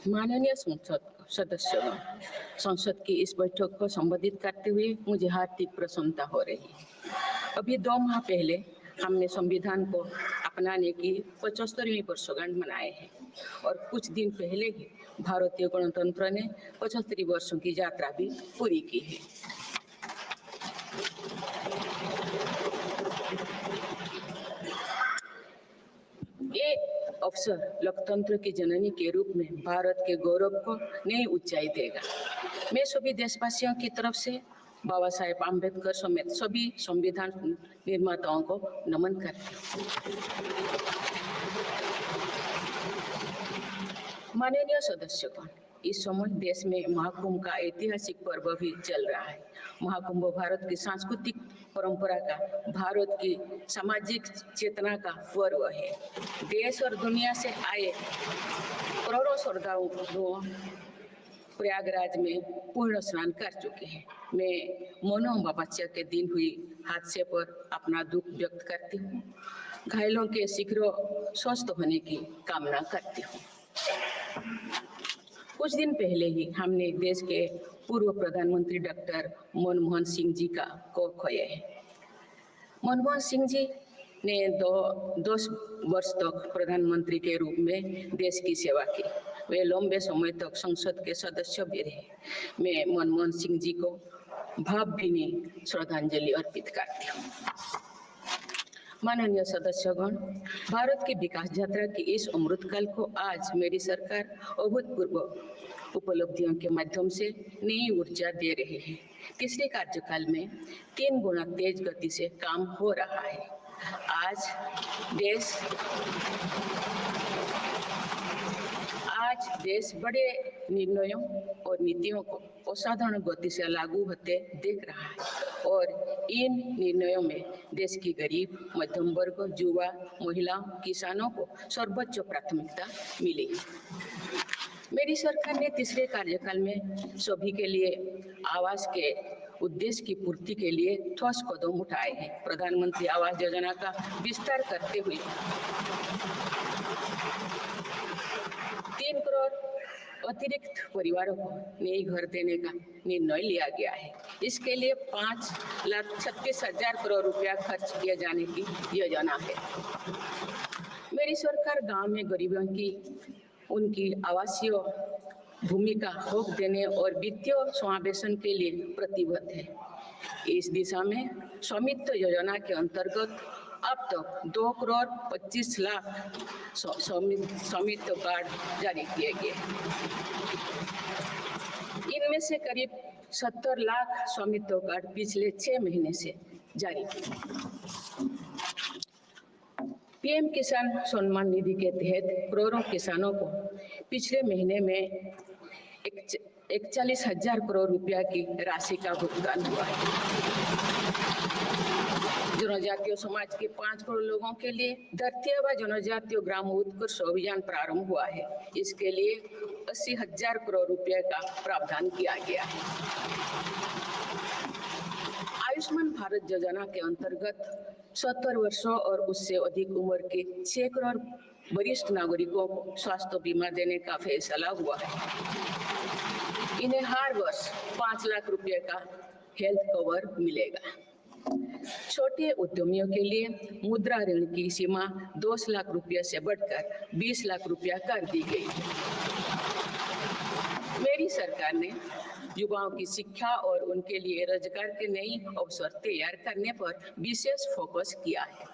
माननीय सदस्यों, संसद की इस बैठक को संबोधित करते हुए मुझे हार्दिक प्रसन्नता हो रही है। अभी 2 माह पहले हमने संविधान को अपनाने की 75वीं वर्षगांठ मनाए हैं और कुछ दिन पहले ही भारतीय गणतंत्र ने 75 वर्षों की यात्रा भी पूरी की है। ये अवसर लोकतंत्र की जननी के रूप में भारत के गौरव को नई ऊंचाई देगा। मैं सभी देशवासियों की तरफ से बाबा साहेब आम्बेडकर समेत सभी संविधान निर्माताओं को नमन करती हूँ। माननीय सदस्यगण, इस समय देश में महाकुंभ का ऐतिहासिक पर्व भी चल रहा है। महाकुंभ भारत की सांस्कृतिक परंपरा का, भारत की सामाजिक चेतना का पर्व है। देश और दुनिया से आए करोड़ों श्रद्धालु प्रयागराज में पूर्ण स्नान कर चुके हैं। मैं मोनो अमावस्या के दिन हुई हादसे पर अपना दुख व्यक्त करती हूँ। घायलों के शीघ्र स्वस्थ होने की कामना करती हूँ। कुछ दिन पहले ही हमने देश के पूर्व प्रधानमंत्री डॉक्टर मनमोहन सिंह जी को खोया है। मनमोहन सिंह जी ने 10 वर्ष तक प्रधानमंत्री के रूप में देश की सेवा की। वे लंबे समय तक संसद के सदस्य भी रहे। मैं मनमोहन सिंह जी को भावभीनी श्रद्धांजलि अर्पित करती हूँ। माननीय सदस्यगण, भारत की विकास यात्रा की इस अमृतकाल को आज मेरी सरकार अभूतपूर्व उपलब्धियों के माध्यम से नई ऊर्जा दे रही है। तीसरे कार्यकाल में 3 गुना तेज गति से काम हो रहा है। आज देश बड़े निर्णयों और नीतियों को असाधारण गति से लागू होते देख रहा है और इन निर्णयों में देश की गरीब, मध्यम वर्ग, युवा, महिलाओं, किसानों को सर्वोच्च प्राथमिकता मिली। मेरी सरकार ने तीसरे कार्यकाल में सभी के लिए आवास के उद्देश्य की पूर्ति के लिए ठोस कदम उठाए हैं। प्रधानमंत्री आवास योजना का विस्तार करते हुए 3 करोड़ अतिरिक्त परिवारों को नए घर देने का निर्णय लिया गया है। इसके लिए 5,36,000 करोड़ रुपया खर्च किए जाने की योजना है। मेरी सरकार गांव में गरीबों की उनकी आवासीय भूमि का हक देने और वित्तीय समावेशन के लिए प्रतिबद्ध है। इस दिशा में स्वामित्व योजना के अंतर्गत अब तक 2 करोड़ 25 लाख स्वामित्व कार्ड जारी किए गए। इनमें से करीब 70 लाख स्वामित्व कार्ड पिछले 6 महीने से जारी किए। पीएम किसान सम्मान निधि के तहत करोड़ों किसानों को पिछले महीने में 41,000 करोड़ रुपया की राशि का भुगतान हुआ है। जनजातीय समाज के 5 करोड़ लोगों के लिए धरती व जनजातीय ग्राम उत्कर्ष अभियान प्रारंभ हुआ है। इसके लिए 80,000 करोड़ रुपए का प्रावधान किया गया है। आयुष्मान भारत योजना के अंतर्गत 70 वर्षों और उससे अधिक उम्र के 6 करोड़ वरिष्ठ नागरिकों को स्वास्थ्य बीमा देने का फैसला हुआ है। इन्हें हर वर्ष 5 लाख रुपए का हेल्थ कवर मिलेगा। छोटे उद्यमियों के लिए मुद्रा ऋण की सीमा 10 लाख रुपये से बढ़कर 20 लाख रुपया कर दी गई है। मेरी सरकार ने युवाओं की शिक्षा और उनके लिए रोजगार के नए अवसर तैयार करने पर विशेष फोकस किया है।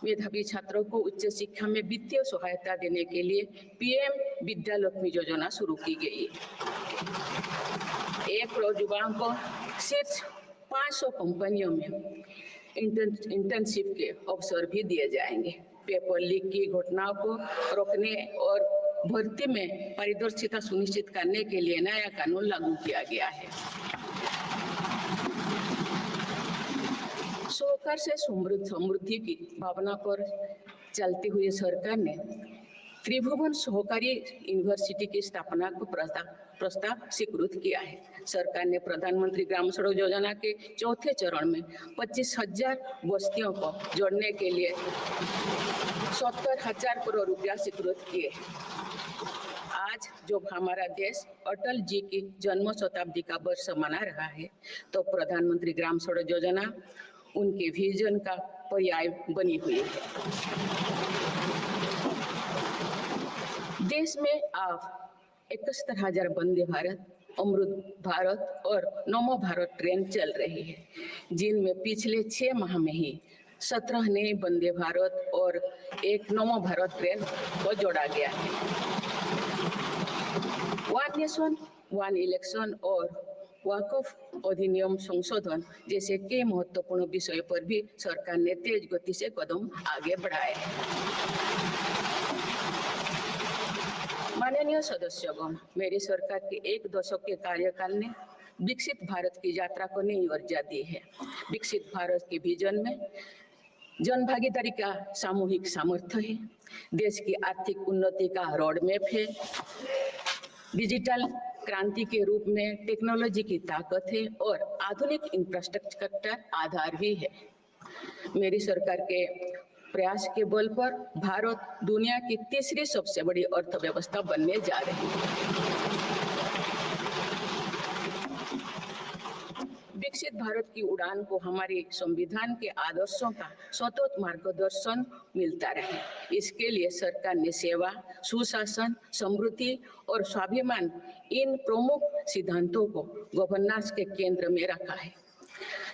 मेधावी छात्रों को उच्च शिक्षा में वित्तीय सहायता देने के लिए पीएम विद्यालक्ष्मी योजना शुरू की गई है। 1 करोड़ युवाओं को शीर्ष 500 कंपनियों में इंटर्नशिप के अवसर भी दिए जाएंगे। पेपर लीक की घटनाओं को रोकने और भर्ती में पारदर्शिता सुनिश्चित करने के लिए नया कानून लागू किया गया है। सहकार से समृद्धि की भावना पर चलते हुए सरकार ने त्रिभुवन सहकारी यूनिवर्सिटी की स्थापना को प्रस्ताव स्वीकृत किया है। सरकार ने प्रधानमंत्री ग्राम सड़क योजना के चौथे चरण में 25,000 बस्तियों को जोड़ने के लिए 70,000 करोड़ रुपया स्वीकृत किए। आज जब हमारा देश अटल जी की जन्म शताब्दी का वर्ष मना रहा है, तो प्रधानमंत्री ग्राम सड़क योजना उनके विजन का पर्याय बनी हुई है। देश में अब 71,000 वंदे भारत, अमृत भारत और नमो भारत ट्रेन चल रही है, जिनमें पिछले 6 माह में ही 17 नए वंदे भारत और एक नमो भारत ट्रेन को जोड़ा गया है। वन नेशन वन इलेक्शन और वक्फ अधिनियम संशोधन जैसे कई महत्वपूर्ण विषय पर भी सरकार ने तेज गति से कदम आगे बढ़ाए हैं। माननीय सदस्यगण, मेरी सरकार के 1 दशक के कार्यकाल ने विकसित भारत की यात्रा को नई ऊर्जा दी है। विकसित भारत के विजन में जन भागीदारी का सामूहिक सामर्थ्य है, देश की आर्थिक उन्नति का रोड मैप है, डिजिटल क्रांति के रूप में टेक्नोलॉजी की ताकत है और आधुनिक इंफ्रास्ट्रक्चर आधार भी है। मेरी सरकार के प्रयास के बल पर भारत दुनिया की तीसरी सबसे बड़ी अर्थव्यवस्था बनने जा रही है। विकसित भारत की उड़ान को हमारे संविधान के आदर्शों का सतत मार्गदर्शन मिलता रहे, इसके लिए सरकार ने सेवा, सुशासन, समृद्धि और स्वाभिमान इन प्रमुख सिद्धांतों को गवर्नेंस के केंद्र में रखा है।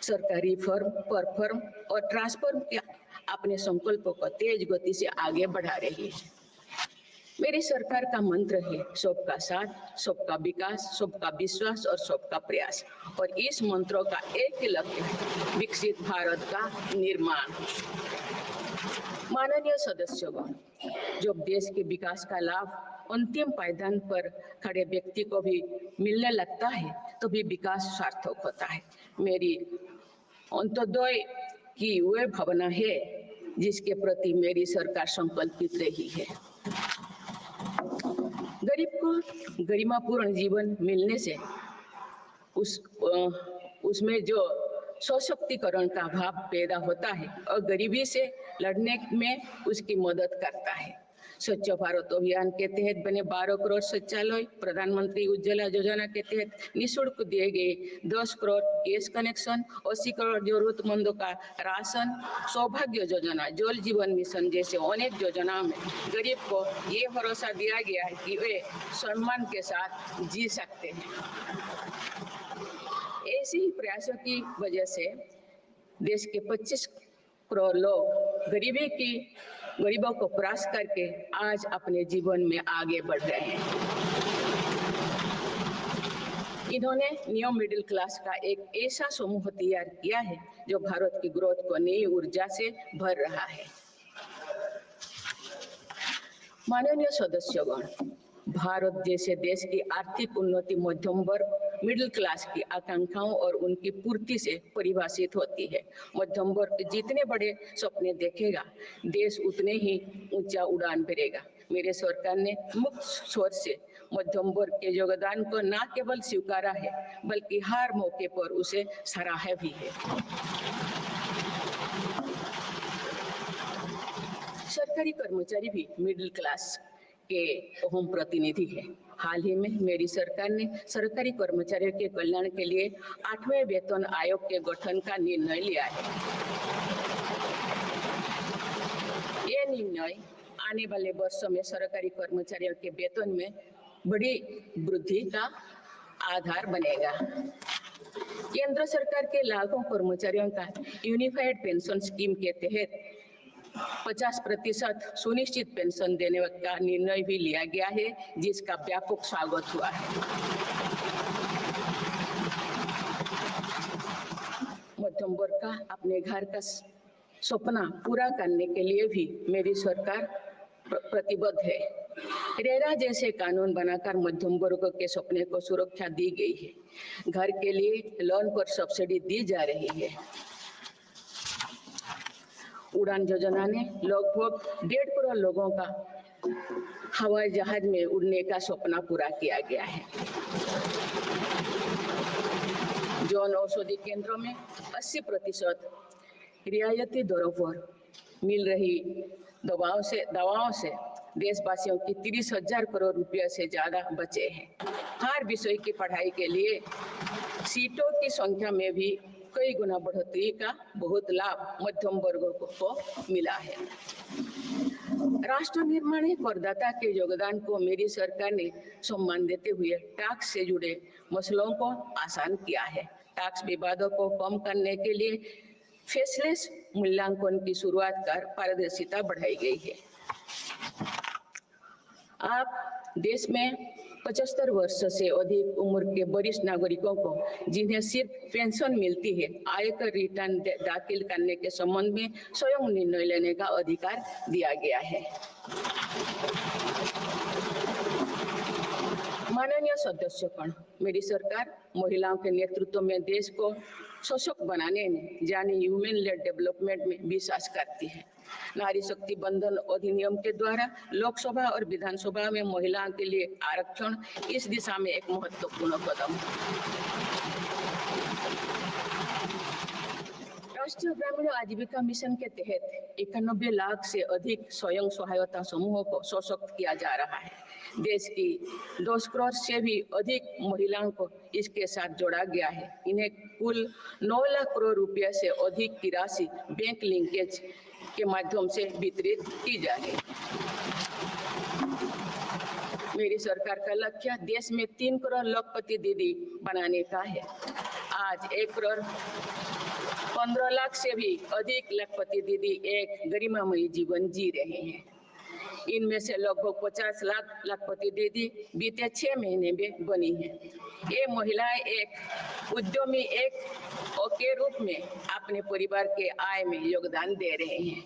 सरकारी फर्म, परफर्म और ट्रांसफर्म के अपने संकल्पों को तेज गति से आगे बढ़ा रही है। मेरी सरकार का मंत्र है सबका साथ, सबका विकास, सबका विश्वास और सबका प्रयास, और इस मंत्रों का एक ही लक्ष्य है, विकसित भारत का निर्माण। माननीय सदस्यगण, जब देश के विकास का लाभ अंतिम पायदान पर खड़े व्यक्ति को भी मिलने लगता है, तो भी विकास सार्थक होता है। मेरी अंत्योदय की वह भावना है जिसके प्रति मेरी सरकार संकल्पित रही है। गरीब को गरिमापूर्ण जीवन मिलने से उसमें जो सशक्तिकरण का भाव पैदा होता है और गरीबी से लड़ने में उसकी मदद करता है। स्वच्छ भारत अभियान के तहत बने 12 करोड़ शौचालय, प्रधानमंत्री उज्ज्वला योजना के तहत निःशुल्क दिए गए 10 करोड़ गैस कनेक्शन, 80 करोड़ जरूरतमंदों का राशन, सौभाग्य योजना, जल जीवन मिशन जैसे अनेक योजनाओं में गरीब को ये भरोसा दिया गया है कि वे सम्मान के साथ जी सकते हैं। ऐसे ही प्रयासों की वजह से देश के 25 करोड़ लोग गरीबों को परास्त करके आज अपने जीवन में आगे बढ़ रहे हैं। इन्होंने न्यू मिडिल क्लास का एक ऐसा समूह तैयार किया है जो भारत की ग्रोथ को नई ऊर्जा से भर रहा है। माननीय सदस्यगण, भारत जैसे देश की आर्थिक उन्नति मध्यम वर्ग मिडिल क्लास की आकांक्षाओं और उनकी पूर्ति से परिभाषित होती है। मध्यम वर्ग जितने बड़े सपने देखेगा, देश उतने ही ऊंचा उड़ान भरेगा। मेरे सरकार ने मुक्त स्वर से मध्यम वर्ग के योगदान को न केवल स्वीकारा है, बल्कि हर मौके पर उसे सराहा भी है। सरकारी कर्मचारी भी मिडिल क्लास के अहम प्रतिनिधि है। हाल ही में मेरी सरकार ने सरकारी कर्मचारियों के कल्याण के लिए 8वें वेतन आयोग के गठन का निर्णय लिया है। ये निर्णय आने वाले वर्षों में सरकारी कर्मचारियों के वेतन में बड़ी वृद्धि का आधार बनेगा। केंद्र सरकार के लाखों कर्मचारियों का यूनिफाइड पेंशन स्कीम के तहत 50% सुनिश्चित पेंशन देने का निर्णय भी लिया गया है, जिसका व्यापक स्वागत हुआ है। मध्यम वर्ग का अपने घर का सपना पूरा करने के लिए भी मेरी सरकार प्रतिबद्ध है। रेरा जैसे कानून बनाकर मध्यम वर्ग के सपने को सुरक्षा दी गई है। घर के लिए लोन पर सब्सिडी दी जा रही है। उड़ान योजना ने लगभग 1.5 करोड़ लोगों का हवाई जहाज में उड़ने का सपना पूरा किया गया है। जन औषधि केंद्रों में 80% रियायती दरों पर मिल रही दवाओं से देशवासियों की 30,000 करोड़ रुपए से ज्यादा बचे हैं। हर विषय की पढ़ाई के लिए सीटों की संख्या में भी कई गुना बढ़ोतरी का बहुत लाभ मध्यम वर्ग को मिला है। राष्ट्र निर्माण में करदाता के योगदान को मेरी सरकार ने सम्मान देते हुए टैक्स से जुड़े मसलों को आसान किया है। टैक्स विवादों को कम करने के लिए फेसलेस मूल्यांकन की शुरुआत कर पारदर्शिता बढ़ाई गई है। आप देश में 75 वर्ष से अधिक उम्र के वरिष्ठ नागरिकों को जिन्हें सिर्फ पेंशन मिलती है, आयकर रिटर्न दाखिल करने के संबंध में स्वयं निर्णय लेने का अधिकार दिया गया है। माननीय सदस्यगण, मेरी सरकार महिलाओं के नेतृत्व में देश को सशक्त बनाने में यानी ह्यूमन लेड डेवलपमेंट में विश्वास करती है। नारी शक्ति बंधन अधिनियम के द्वारा लोकसभा और विधानसभा में महिलाओं के लिए आरक्षण इस दिशा में एक महत्वपूर्ण कदम है। राष्ट्रीय ग्रामीण आजीविका मिशन के तहत 91 लाख से अधिक स्वयं सहायता समूहों को सशक्त किया जा रहा है। देश की 10 करोड़ से भी अधिक महिलाओं को इसके साथ जोड़ा गया है। इन्हें कुल 9 लाख करोड़ रुपए से अधिक की राशि बैंक लिंकेज के माध्यम से वितरित की जा रही है। मेरी सरकार का लक्ष्य देश में 3 करोड़ लखपति दीदी बनाने का है। आज 1 करोड़ 15 लाख से भी अधिक लखपति दीदी एक गरिमामयी जीवन जी रहे हैं। इनमें से लगभग 50 लाख लखपति दीदी बीते 6 महीने में बनी है। ये महिलाएं एक उद्यमी के रूप में अपने परिवार के आय में योगदान दे रहे हैं।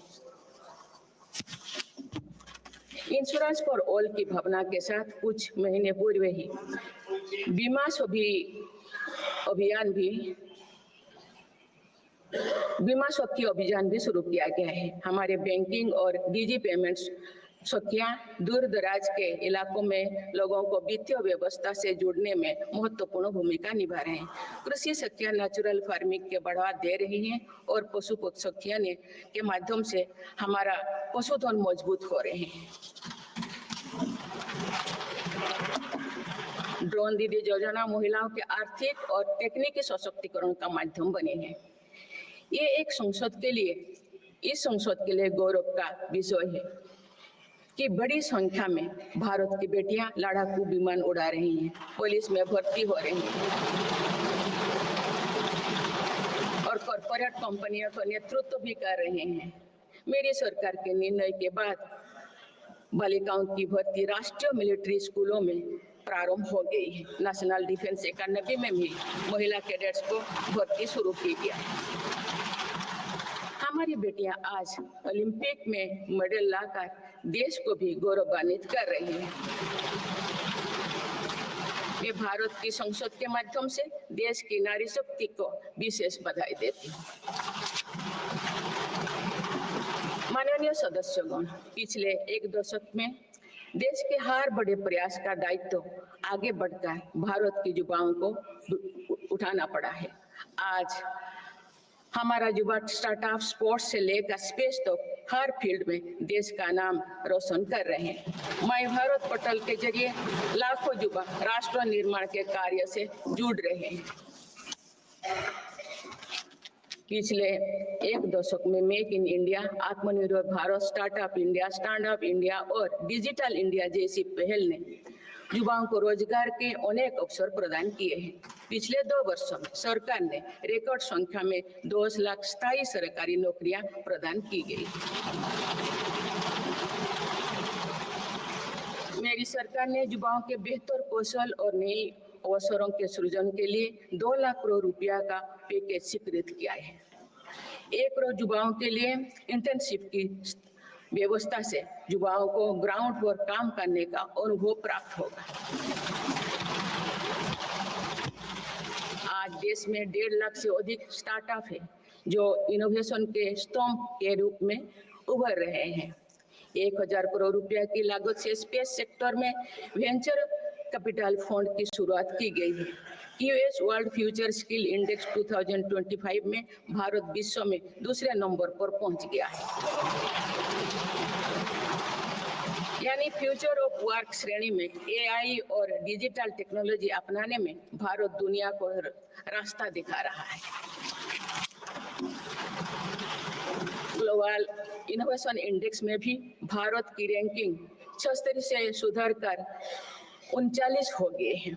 इंश्योरेंस फॉर ऑल की भावना के साथ कुछ महीने पूर्व ही बीमा सखी अभियान भी शुरू किया गया है। हमारे बैंकिंग और डिजी पेमेंट्स सखियां दूर दराज के इलाकों में लोगों को वित्तीय व्यवस्था से जुड़ने में महत्वपूर्ण भूमिका निभा रहे हैं। कृषि सखियां नेचुरल फार्मिंग के बढ़ावा दे रही हैं और पशु सखियां के माध्यम से हमारा पशुधन मजबूत हो रहे हैं। ड्रोन दीदी योजना महिलाओं के आर्थिक और तकनीकी सशक्तिकरण का माध्यम बने हैं। ये इस संसद के लिए गौरव का विषय है कि बड़ी संख्या में भारत की बेटियां लड़ाकू विमान उड़ा रही हैं, पुलिस में भर्ती हो रही हैं और कॉर्पोरेट कंपनियों का नेतृत्व भी कर रहे हैं। मेरी सरकार के निर्णय के बाद बालिकाओं की भर्ती राष्ट्रीय मिलिट्री स्कूलों में प्रारंभ हो गई है। नेशनल डिफेंस एकेडमी में भी महिला कैडेट्स को भर्ती शुरू की गई है। हमारी बेटियां आज ओलंपिक में मेडल लाकर देश को भी गौरवान्वित कर रही हैं। मैं भारत की संसद के माध्यम से देश की नारी शक्ति को विशेष बधाई देती हूँ। माननीय सदस्यगण, पिछले 1 दशक में देश के हर बड़े प्रयास का दायित्व आगे बढ़कर भारत के युवाओं को उठाना पड़ा है। आज हमारा युवा स्टार्टअप स्पोर्ट्स से लेकर स्पेस तक हर फील्ड में देश का नाम रोशन कर रहे हैं। माय भारत पोर्टल के जरिए लाखों युवा राष्ट्र निर्माण के कार्य से जुड़ रहे हैं। पिछले 1 दशक में मेक इन इंडिया, आत्मनिर्भर Bharat, startup India, stand up India और डिजिटल इंडिया जैसी पहल ने युवाओं को रोजगार के अनेक अवसर प्रदान किए हैं। पिछले 2 वर्षों में सरकार ने रिकॉर्ड संख्या में 10 लाख स्थायी सरकारी नौकरियां प्रदान की गई। मेरी सरकार ने युवाओं के बेहतर कौशल और नई अवसरों के सृजन के लिए 2 लाख करोड़ रुपया का पैकेज स्वीकृत किया है। 1 करोड़ युवाओं के लिए इंटर्नशिप की व्यवस्था से युवाओं को ग्राउंड पर काम करने का अनुभव प्राप्त होगा। आज देश में 1.5 लाख से अधिक स्टार्टअप है जो इनोवेशन के स्तंभ के रूप में उभर रहे हैं। 1000 करोड़ रुपया की लागत से स्पेस सेक्टर में वेंचर कैपिटल फंड की शुरुआत की गई है। US world future skill index 2025 में भारत विश्व में दूसरे नंबर पर पहुंच गया है, यानी फ्यूचर ऑफ वर्क श्रेणी में एआई और डिजिटल टेक्नोलॉजी अपनाने में भारत दुनिया को रास्ता दिखा रहा है। ग्लोबल इनोवेशन इंडेक्स में भी भारत की रैंकिंग 76 से सुधरकर 39 हो गए हैं।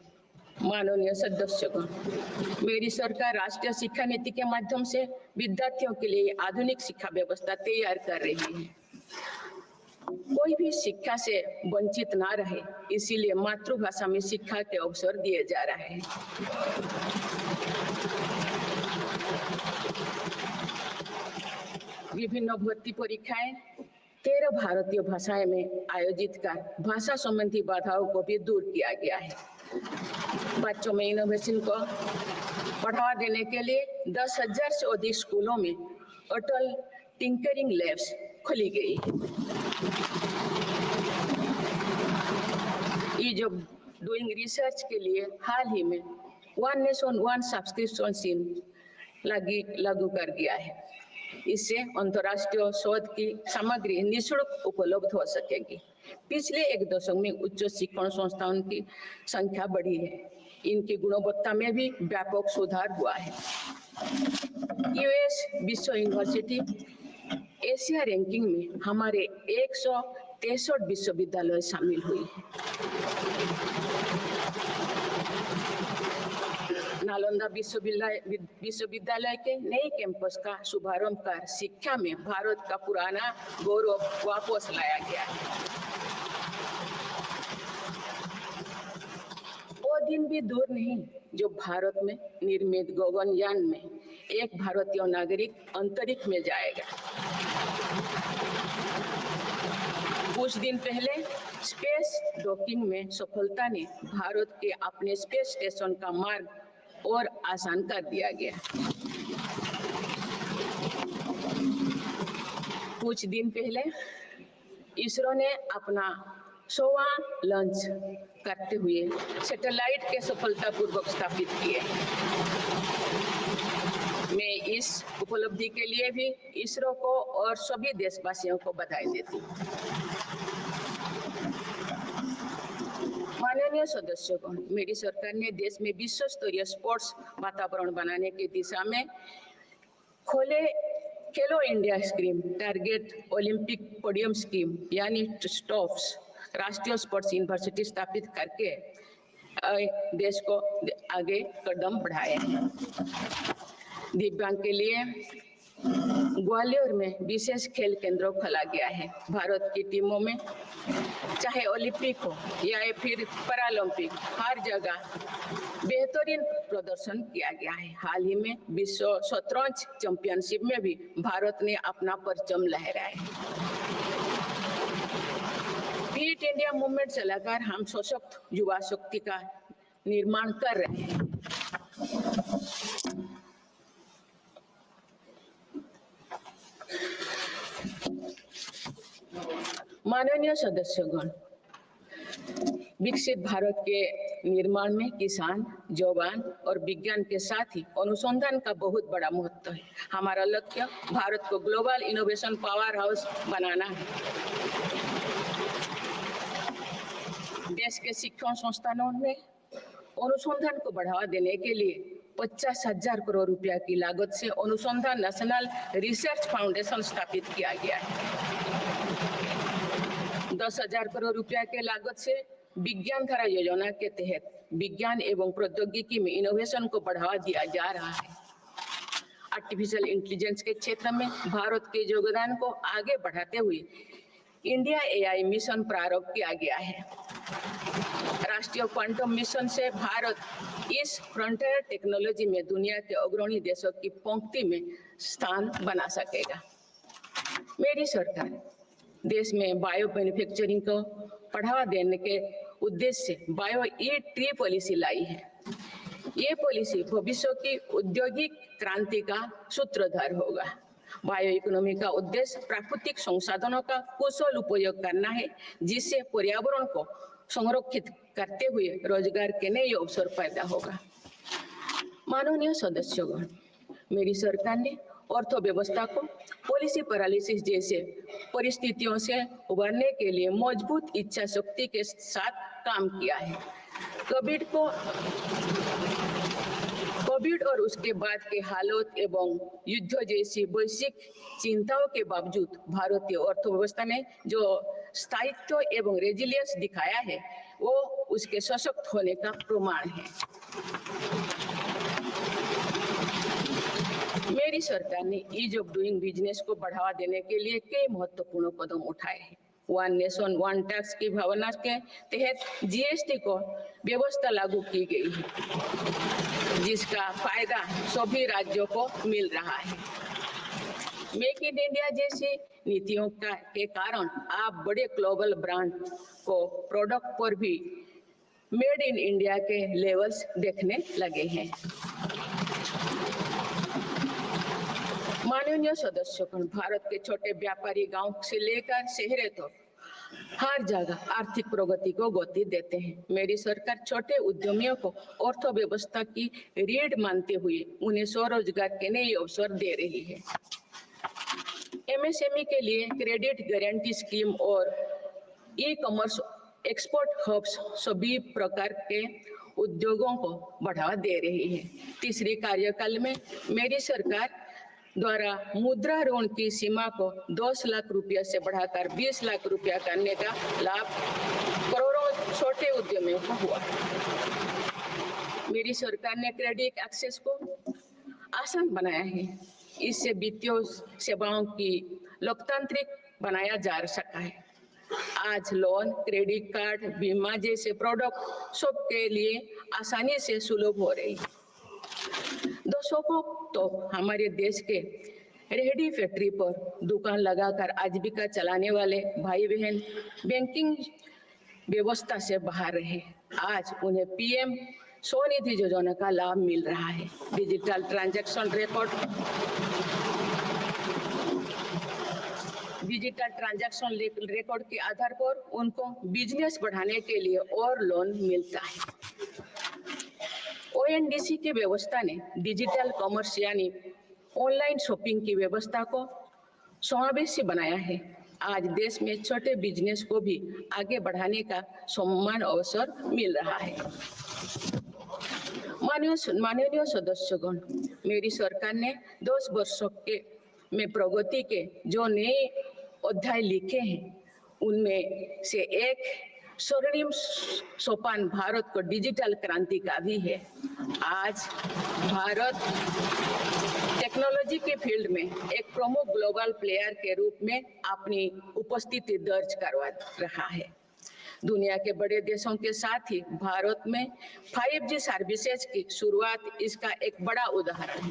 माननीय सदस्यगण, मेरी सरकार राष्ट्रीय शिक्षा नीति के माध्यम से विद्यार्थियों के लिए आधुनिक शिक्षा व्यवस्था तैयार कर रही है। कोई भी शिक्षा से वंचित ना रहे, इसीलिए मातृभाषा में शिक्षा के अवसर दिए जा रहे हैं। विभिन्न भर्ती परीक्षाएं 13 भारतीय भाषाएं में आयोजित कर भाषा संबंधी बाधाओं को भी दूर किया गया है। बच्चों में इनोवेशन को बढ़ावा देने के लिए 10,000 से अधिक स्कूलों में अटल टिंकरिंग लैब्स खोली गई है। ईज ऑफ डूइंग रिसर्च के लिए हाल ही में one nation one subscription scheme लागू कर दिया है। इससे अंतर्राष्ट्रीय शोध की सामग्री निःशुल्क उपलब्ध हो सकेगी। पिछले एक दशक में उच्च शिक्षण संस्थाओं की संख्या बढ़ी है, इनकी गुणवत्ता में भी व्यापक सुधार हुआ है। यूएस विश्व यूनिवर्सिटी एशिया रैंकिंग में हमारे 163 विश्वविद्यालय शामिल हुई है। नालंदा विश्वविद्यालय के नए कैंपस का शुभारंभ कर शिक्षा में भारत का पुराना गौरव वापस लाया गया है। वो दिन भी दूर नहीं जो भारत में निर्मित गगनयान में एक भारतीय नागरिक अंतरिक्ष में जाएगा। कुछ दिन पहले स्पेस डॉकिंग में सफलता ने भारत के अपने स्पेस स्टेशन का मार्ग और आसान कर दिया गया। कुछ दिन पहले इसरो ने अपना 100वां लॉन्च करते हुए सैटेलाइट के सफलतापूर्वक स्थापित किए। मैं इस उपलब्धि के लिए भी इसरो को और सभी देशवासियों को बधाई देती हूँ। माननीय सदस्यगण, मेरी सरकार ने देश में विश्व स्तरीय स्पोर्ट्स वातावरण बनाने की दिशा में खोले खेलो India scheme, target Olympic podium scheme यानी स्टॉप्स राष्ट्रीय स्पोर्ट्स यूनिवर्सिटी स्थापित करके देश को आगे कदम बढ़ाए हैं। दिव्यांग के लिए ग्वालियर में विशेष खेल केंद्र खोला गया है। भारत की टीमों में चाहे ओलंपिक हो या फिर पैरालंपिक, हर जगह बेहतरीन प्रदर्शन किया गया है। हाल ही में विश्व शतरंज चैंपियनशिप में भी भारत ने अपना परचम लहराया है। फिट इंडिया मूवमेंट चलाकर हम सशक्त युवा शक्ति का निर्माण कर रहे हैं। माननीय सदस्यगण, विकसित भारत के निर्माण में किसान, जवान और विज्ञान के साथ ही अनुसंधान का बहुत बड़ा महत्व है। हमारा लक्ष्य भारत को ग्लोबल इनोवेशन पावर हाउस बनाना है। देश के शिक्षण संस्थानों में अनुसंधान को बढ़ावा देने के लिए 50,000 करोड़ रुपया की लागत से अनुसंधान नेशनल रिसर्च फाउंडेशन स्थापित किया गया है। 10,000 करोड़ रुपया के लागत से विज्ञान धारा योजना के तहत विज्ञान एवं प्रौद्योगिकी में इनोवेशन को बढ़ावा दिया जा रहा है। आर्टिफिशियल इंटेलिजेंस के क्षेत्र में भारत के योगदान को आगे बढ़ाते हुए इंडिया एआई मिशन प्रारंभ किया गया है। राष्ट्रीय क्वांटम मिशन से भारत इस फ्रंटियर टेक्नोलॉजी में दुनिया के अग्रणी देशों की पंक्ति में स्थान बना सकेगा। मेरी सरकार देश में बायो मैन्युफैक्चरिंग को बढ़ावा देने के उद्देश्य से बायो ई-ट्री पॉलिसी लाई है। ये पॉलिसी भविष्य की औद्योगिक क्रांति का सूत्रधार होगा। बायो इकोनॉमी का उद्देश्य प्राकृतिक संसाधनों का कुशल उपयोग करना है, जिससे पर्यावरण को संरक्षित करते हुए रोजगार के नए अवसर पैदा होगा। माननीय सदस्यगण, मेरी सरकार ने अर्थव्यवस्था को पॉलिसी पैरालिसिस जैसे परिस्थितियों से उबरने के लिए मजबूत इच्छा शक्ति के साथ काम किया है। कोविड और उसके बाद के हालात एवं युद्ध जैसी वैश्विक चिंताओं के बावजूद भारतीय अर्थव्यवस्था ने जो स्थायित्व एवं रेजिलियंस दिखाया है, वो उसके सशक्त होने का प्रमाण है। मेरी सरकार ने ईज ऑफ डूइंग बिजनेस को बढ़ावा देने के लिए कई महत्वपूर्ण कदम उठाए हैं। वन नेशन वन टैक्स की भावना के तहत जीएसटी को व्यवस्था लागू की गई है, जिसका फायदा सभी राज्यों को मिल रहा है। मेक इन इंडिया जैसी नीतियों के कारण आप बड़े ग्लोबल ब्रांड को प्रोडक्ट पर भी मेड इन इंडिया के लेवल्स देखने लगे हैं। माननीय सदस्यगण, भारत के छोटे व्यापारी गांव से लेकर शहरों तक हर जगह आर्थिक प्रगति को गति देते हैं। मेरी सरकार छोटे उद्यमियों को अर्थव्यवस्था की रीढ़ मानते हुए उन्हें स्वरोजगार के नए अवसर दे रही है। एमएसएमई के लिए क्रेडिट गारंटी स्कीम और ई कॉमर्स एक्सपोर्ट हब्स सभी प्रकार के उद्योगों को बढ़ावा दे रही है। तीसरी कार्यकाल में मेरी सरकार द्वारा मुद्रा ऋण की सीमा को 10 लाख रुपया से बढ़ाकर 20 लाख रुपया करने का लाभ करोड़ों छोटे उद्यमियों को हुआ। मेरी सरकार ने क्रेडिट एक्सेस को आसान बनाया है। इससे वित्तीय सेवाओं की लोकतांत्रिक बनाया जा सका है। आज लोन, क्रेडिट कार्ड, बीमा जैसे प्रोडक्ट सबके लिए आसानी से सुलभ हो रही है। दशकों तो हमारे देश के रेहड़ी फैक्ट्री पर दुकान लगाकर आजीविका चलाने वाले भाई बहन बैंकिंग व्यवस्था से बाहर रहे। आज उन्हें पीएम स्वनिधि योजना का लाभ मिल रहा है। डिजिटल ट्रांजैक्शन रिकॉर्ड के आधार पर उनको बिजनेस बढ़ाने के लिए और लोन मिलता है। ओएनडीसी की व्यवस्था ने डिजिटल कॉमर्स यानी ऑनलाइन शॉपिंग की व्यवस्था को समावेशी बनाया है। आज देश में छोटे बिजनेस को भी आगे बढ़ाने का समान अवसर मिल रहा है। माननीय सदस्यगण, मेरी सरकार ने 10 वर्षों में प्रगति के जो नए अध्याय लिखे हैं, उनमें से एक स्वर्णिम सोपान भारत को डिजिटल क्रांति का भी है। आज भारत टेक्नोलॉजी के फील्ड में एक प्रमुख ग्लोबल प्लेयर के रूप में अपनी उपस्थिति दर्ज करवा रहा है। दुनिया के बड़े देशों के साथ ही भारत में 5G सर्विसेज की शुरुआत इसका एक बड़ा उदाहरण है।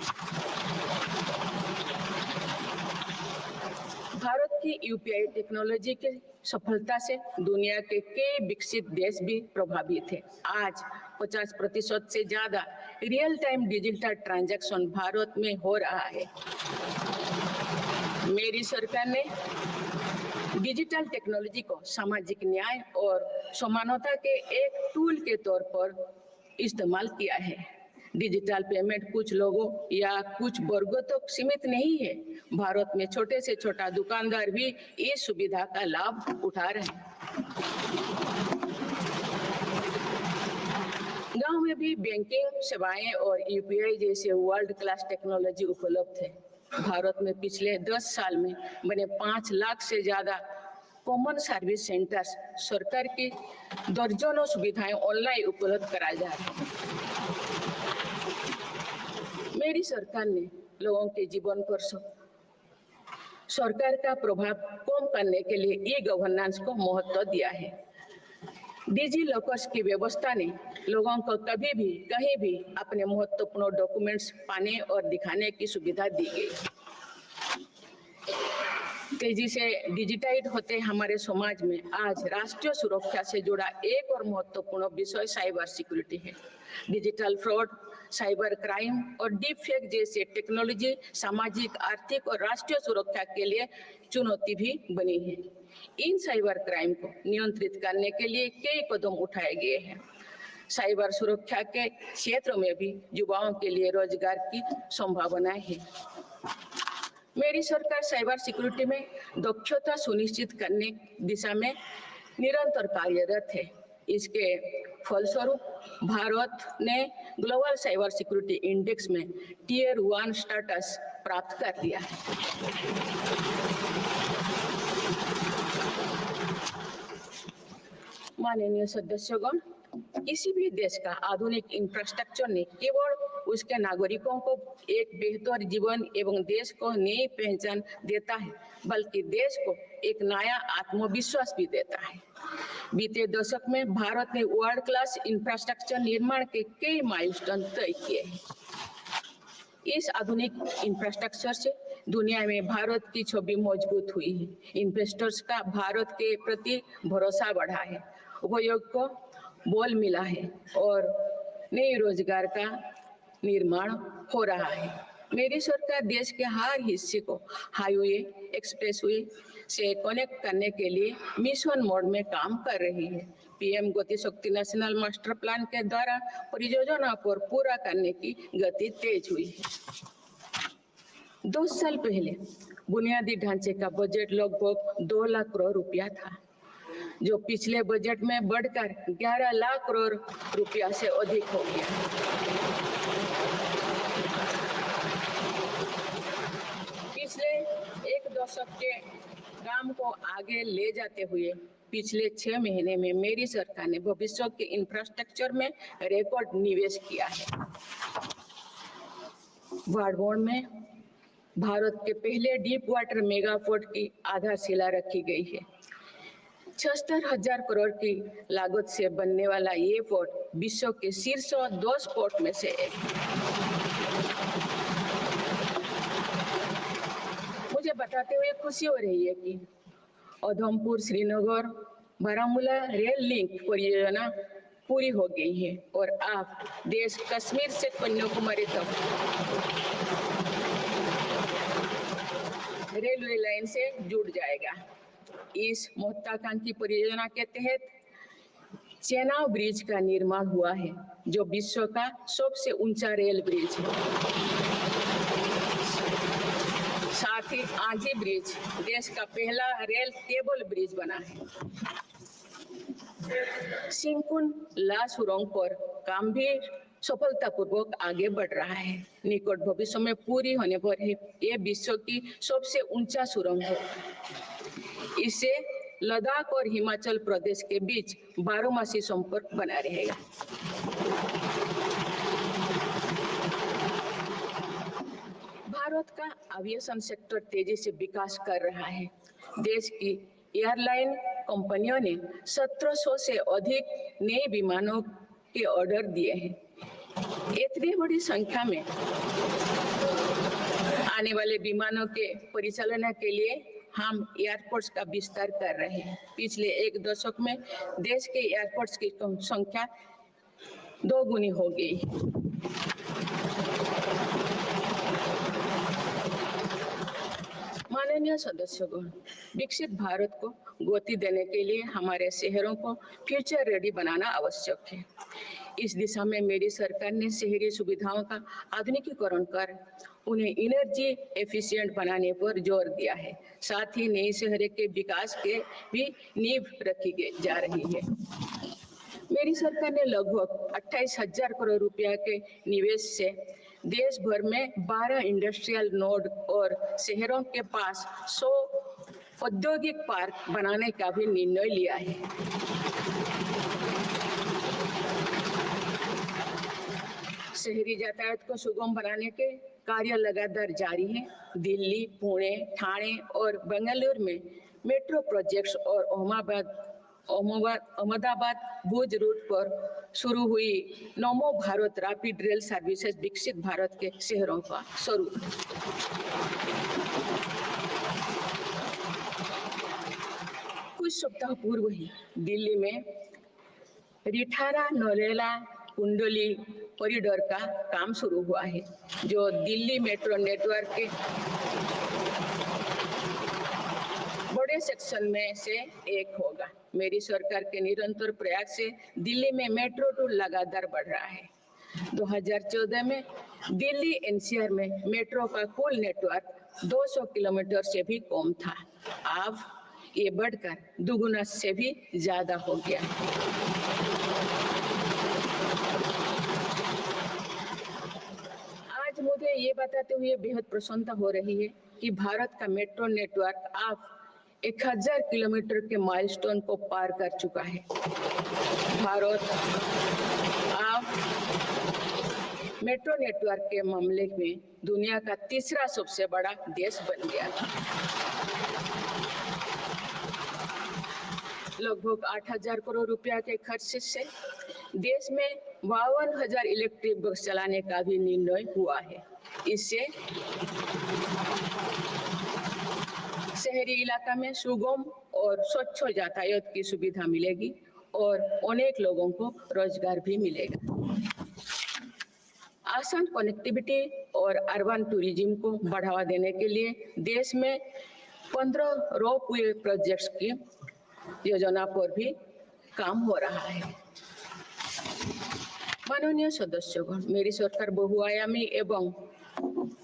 भारत की यूपीआई टेक्नोलॉजी की सफलता से दुनिया के कई विकसित देश भी प्रभावित हैं। आज 50% से ज्यादा real time digital transaction Bharat में हो रहा है। मेरी सरकार ने डिजिटल टेक्नोलॉजी को सामाजिक न्याय और समानता के एक टूल के तौर पर इस्तेमाल किया है। डिजिटल पेमेंट कुछ लोगों या कुछ वर्गों तक सीमित नहीं है। भारत में छोटे से छोटा दुकानदार भी इस सुविधा का लाभ उठा रहे हैं। गांव में भी बैंकिंग सेवाएं और यूपीआई जैसे वर्ल्ड क्लास टेक्नोलॉजी उपलब्ध है। भारत में पिछले 10 साल में बने 5 लाख से ज्यादा कॉमन सर्विस सेंटर्स सरकार की दर्जनों सुविधाएं ऑनलाइन उपलब्ध कराई जा रही है। मेरी सरकार ने लोगों के जीवन पर सरकार का प्रभाव कम करने के लिए ई गवर्नेंस को महत्व दिया है। डिजी लॉकर्स की व्यवस्था ने लोगों को कभी भी कहीं भी अपने महत्वपूर्ण डॉक्यूमेंट्स पाने और दिखाने की सुविधा दी गई। तेजी से डिजिटाइज होते हमारे समाज में आज राष्ट्रीय सुरक्षा से जुड़ा एक और महत्वपूर्ण विषय साइबर सिक्योरिटी है। डिजिटल फ्रॉड साइबर क्राइम और डीप फेक जैसे टेक्नोलॉजी सामाजिक, आर्थिक और राष्ट्रीय सुरक्षा के लिए चुनौती भी बनी है। इन साइबर क्राइम को नियंत्रित करने के लिए कई कदम उठाए गए हैं। साइबर सुरक्षा के क्षेत्र में भी युवाओं के लिए रोजगार की संभावनाएं हैं। मेरी सरकार साइबर सिक्योरिटी में दक्षता सुनिश्चित करने दिशा में निरंतर कार्यरत है। इसके फलस्वरूप भारत ने ग्लोबल साइबर सिक्योरिटी इंडेक्स में टियर 1 स्टेटस प्राप्त कर लिया है। माननीय सदस्यगण, किसी भी देश का आधुनिक इंफ्रास्ट्रक्चर ने केवल उसके नागरिकों को एक बेहतर जीवन एवं देश को नई पहचान देता है, बल्कि देश को एक नया आत्मविश्वास भी देता है। बीते दशक में भारत ने वर्ल्ड क्लास इंफ्रास्ट्रक्चर निर्माण के कई माइलस्टोन तय किए हैं। इस आधुनिक इंफ्रास्ट्रक्चर से दुनिया में भारत की छवि मजबूत हुई है। इन्वेस्टर्स का भारत के प्रति भरोसा बढ़ा है, उपयोग को बल मिला है और नए रोजगार का निर्माण हो रहा है। मेरी सरकार देश के हर हिस्से को हाईवे, एक्सप्रेसवे से कनेक्ट करने के लिए मिशन मोड में काम कर रही है। पीएम गति शक्ति नेशनल मास्टर प्लान के द्वारा परियोजना पर पूरा करने की गति तेज हुई है। 2 साल पहले बुनियादी ढांचे का बजट लगभग 2 लाख करोड़ रुपया था, जो पिछले बजट में बढ़कर 11 लाख करोड़ रुपया से अधिक हो गया। पिछले एक दशक के काम को आगे ले जाते हुए पिछले 6 महीने में मेरी सरकार ने भविष्य के इंफ्रास्ट्रक्चर में रिकॉर्ड निवेश किया है। वाडवान में भारत के पहले डीप वाटर मेगा पोर्ट की आधारशिला रखी गई है। 76,000 करोड़ की लागत से बनने वाला ये पोर्ट विश्व के शीर्ष 10 पोर्ट में से एक। मुझे बताते हुए खुशी हो रही है कि उधमपुर श्रीनगर बारामूला रेल लिंक परियोजना पूरी हो गई है और अब देश कश्मीर से कन्याकुमारी तक रेलवे लाइन से जुड़ जाएगा। इस महत्वाकांक्षी परियोजना के तहत चेनाब ब्रिज का निर्माण हुआ है, जो विश्व का सबसे ऊंचा रेल ब्रिज है। साथ ही आंधी ब्रिज देश का पहला रेल केबल ब्रिज बना है। सिंकुन ला सुरंग पर काम भी सफलतापूर्वक आगे बढ़ रहा है। निकट भविष्य में पूरी होने पर यह विश्व की सबसे ऊंचा सुरंग है। इससे लद्दाख और हिमाचल प्रदेश के बीच 12मासी संपर्क बना रहेगा। भारत का एविएशन सेक्टर तेजी से विकास कर रहा है। देश की एयरलाइन कंपनियों ने 1700 से अधिक नए विमानों के ऑर्डर दिए हैं। इतनी बड़ी संख्या में आने वाले विमानों के परिचालन के लिए हम एयरपोर्ट्स का विस्तार कर रहे हैं। पिछले एक दशक में देश के एयरपोर्ट्स की संख्या 2 गुनी हो गई। माननीय सदस्यगण, विकसित भारत को गति देने के लिए हमारे शहरों को फ्यूचर रेडी बनाना आवश्यक है। इस दिशा में मेरी सरकार ने शहरी सुविधाओं का आधुनिकीकरण कर उन्हें एनर्जी एफिशिएंट बनाने पर जोर दिया है। साथ ही नए शहर के विकास के भी नींव रखी जा रही है। मेरी सरकार ने लगभग 28,000 करोड़ रुपया के निवेश से देश भर में 12 इंडस्ट्रियल नोड और शहरों के पास 100 औद्योगिक पार्क बनाने का भी निर्णय लिया है। शहरी यातायात को सुगम बनाने के कार्य लगातार जारी है। दिल्ली, पुणे, ठाणे और बेंगलुरु में मेट्रो प्रोजेक्ट्स और अहमदाबाद भुज रूट पर शुरू हुई नमो भारत रैपिड रेल सर्विसेज विकसित भारत के शहरों का स्वरूप। कुछ सप्ताह पूर्व ही दिल्ली में रिठारा, नौरेला, कुंडली कॉरिडोर का काम शुरू हुआ है, जो दिल्ली मेट्रो नेटवर्क के बड़े सेक्शन में से एक होगा। मेरी सरकार के निरंतर प्रयास से दिल्ली में मेट्रो टूर लगातार बढ़ रहा है। 2014 में दिल्ली एनसीआर में मेट्रो का कुल नेटवर्क 200 किलोमीटर से भी कम था। अब ये बढ़कर दुगुना से भी ज्यादा हो गया। आज मुझे ये बताते हुए बेहद प्रसन्नता हो रही है कि भारत का मेट्रो नेटवर्क अब 1000 किलोमीटर के माइलस्टोन को पार कर चुका है। भारत अब मेट्रो नेटवर्क के मामले में दुनिया का तीसरा सबसे बड़ा देश बन गया। लगभग 8000 करोड़ रुपया के खर्च से देश में 52,000 इलेक्ट्रिक बस चलाने का भी निर्णय हुआ है। इससे शहरी इलाका में सुगम और स्वच्छ यातायात की सुविधा मिलेगी और अनेक लोगों को रोजगार भी मिलेगा। आसान कनेक्टिविटी और अर्बन टूरिज्म को बढ़ावा देने के लिए देश में 15 रोपवे प्रोजेक्ट्स की योजना पर भी काम हो रहा है। माननीय सदस्यगण, मेरी सरकार बहुआयामी एवं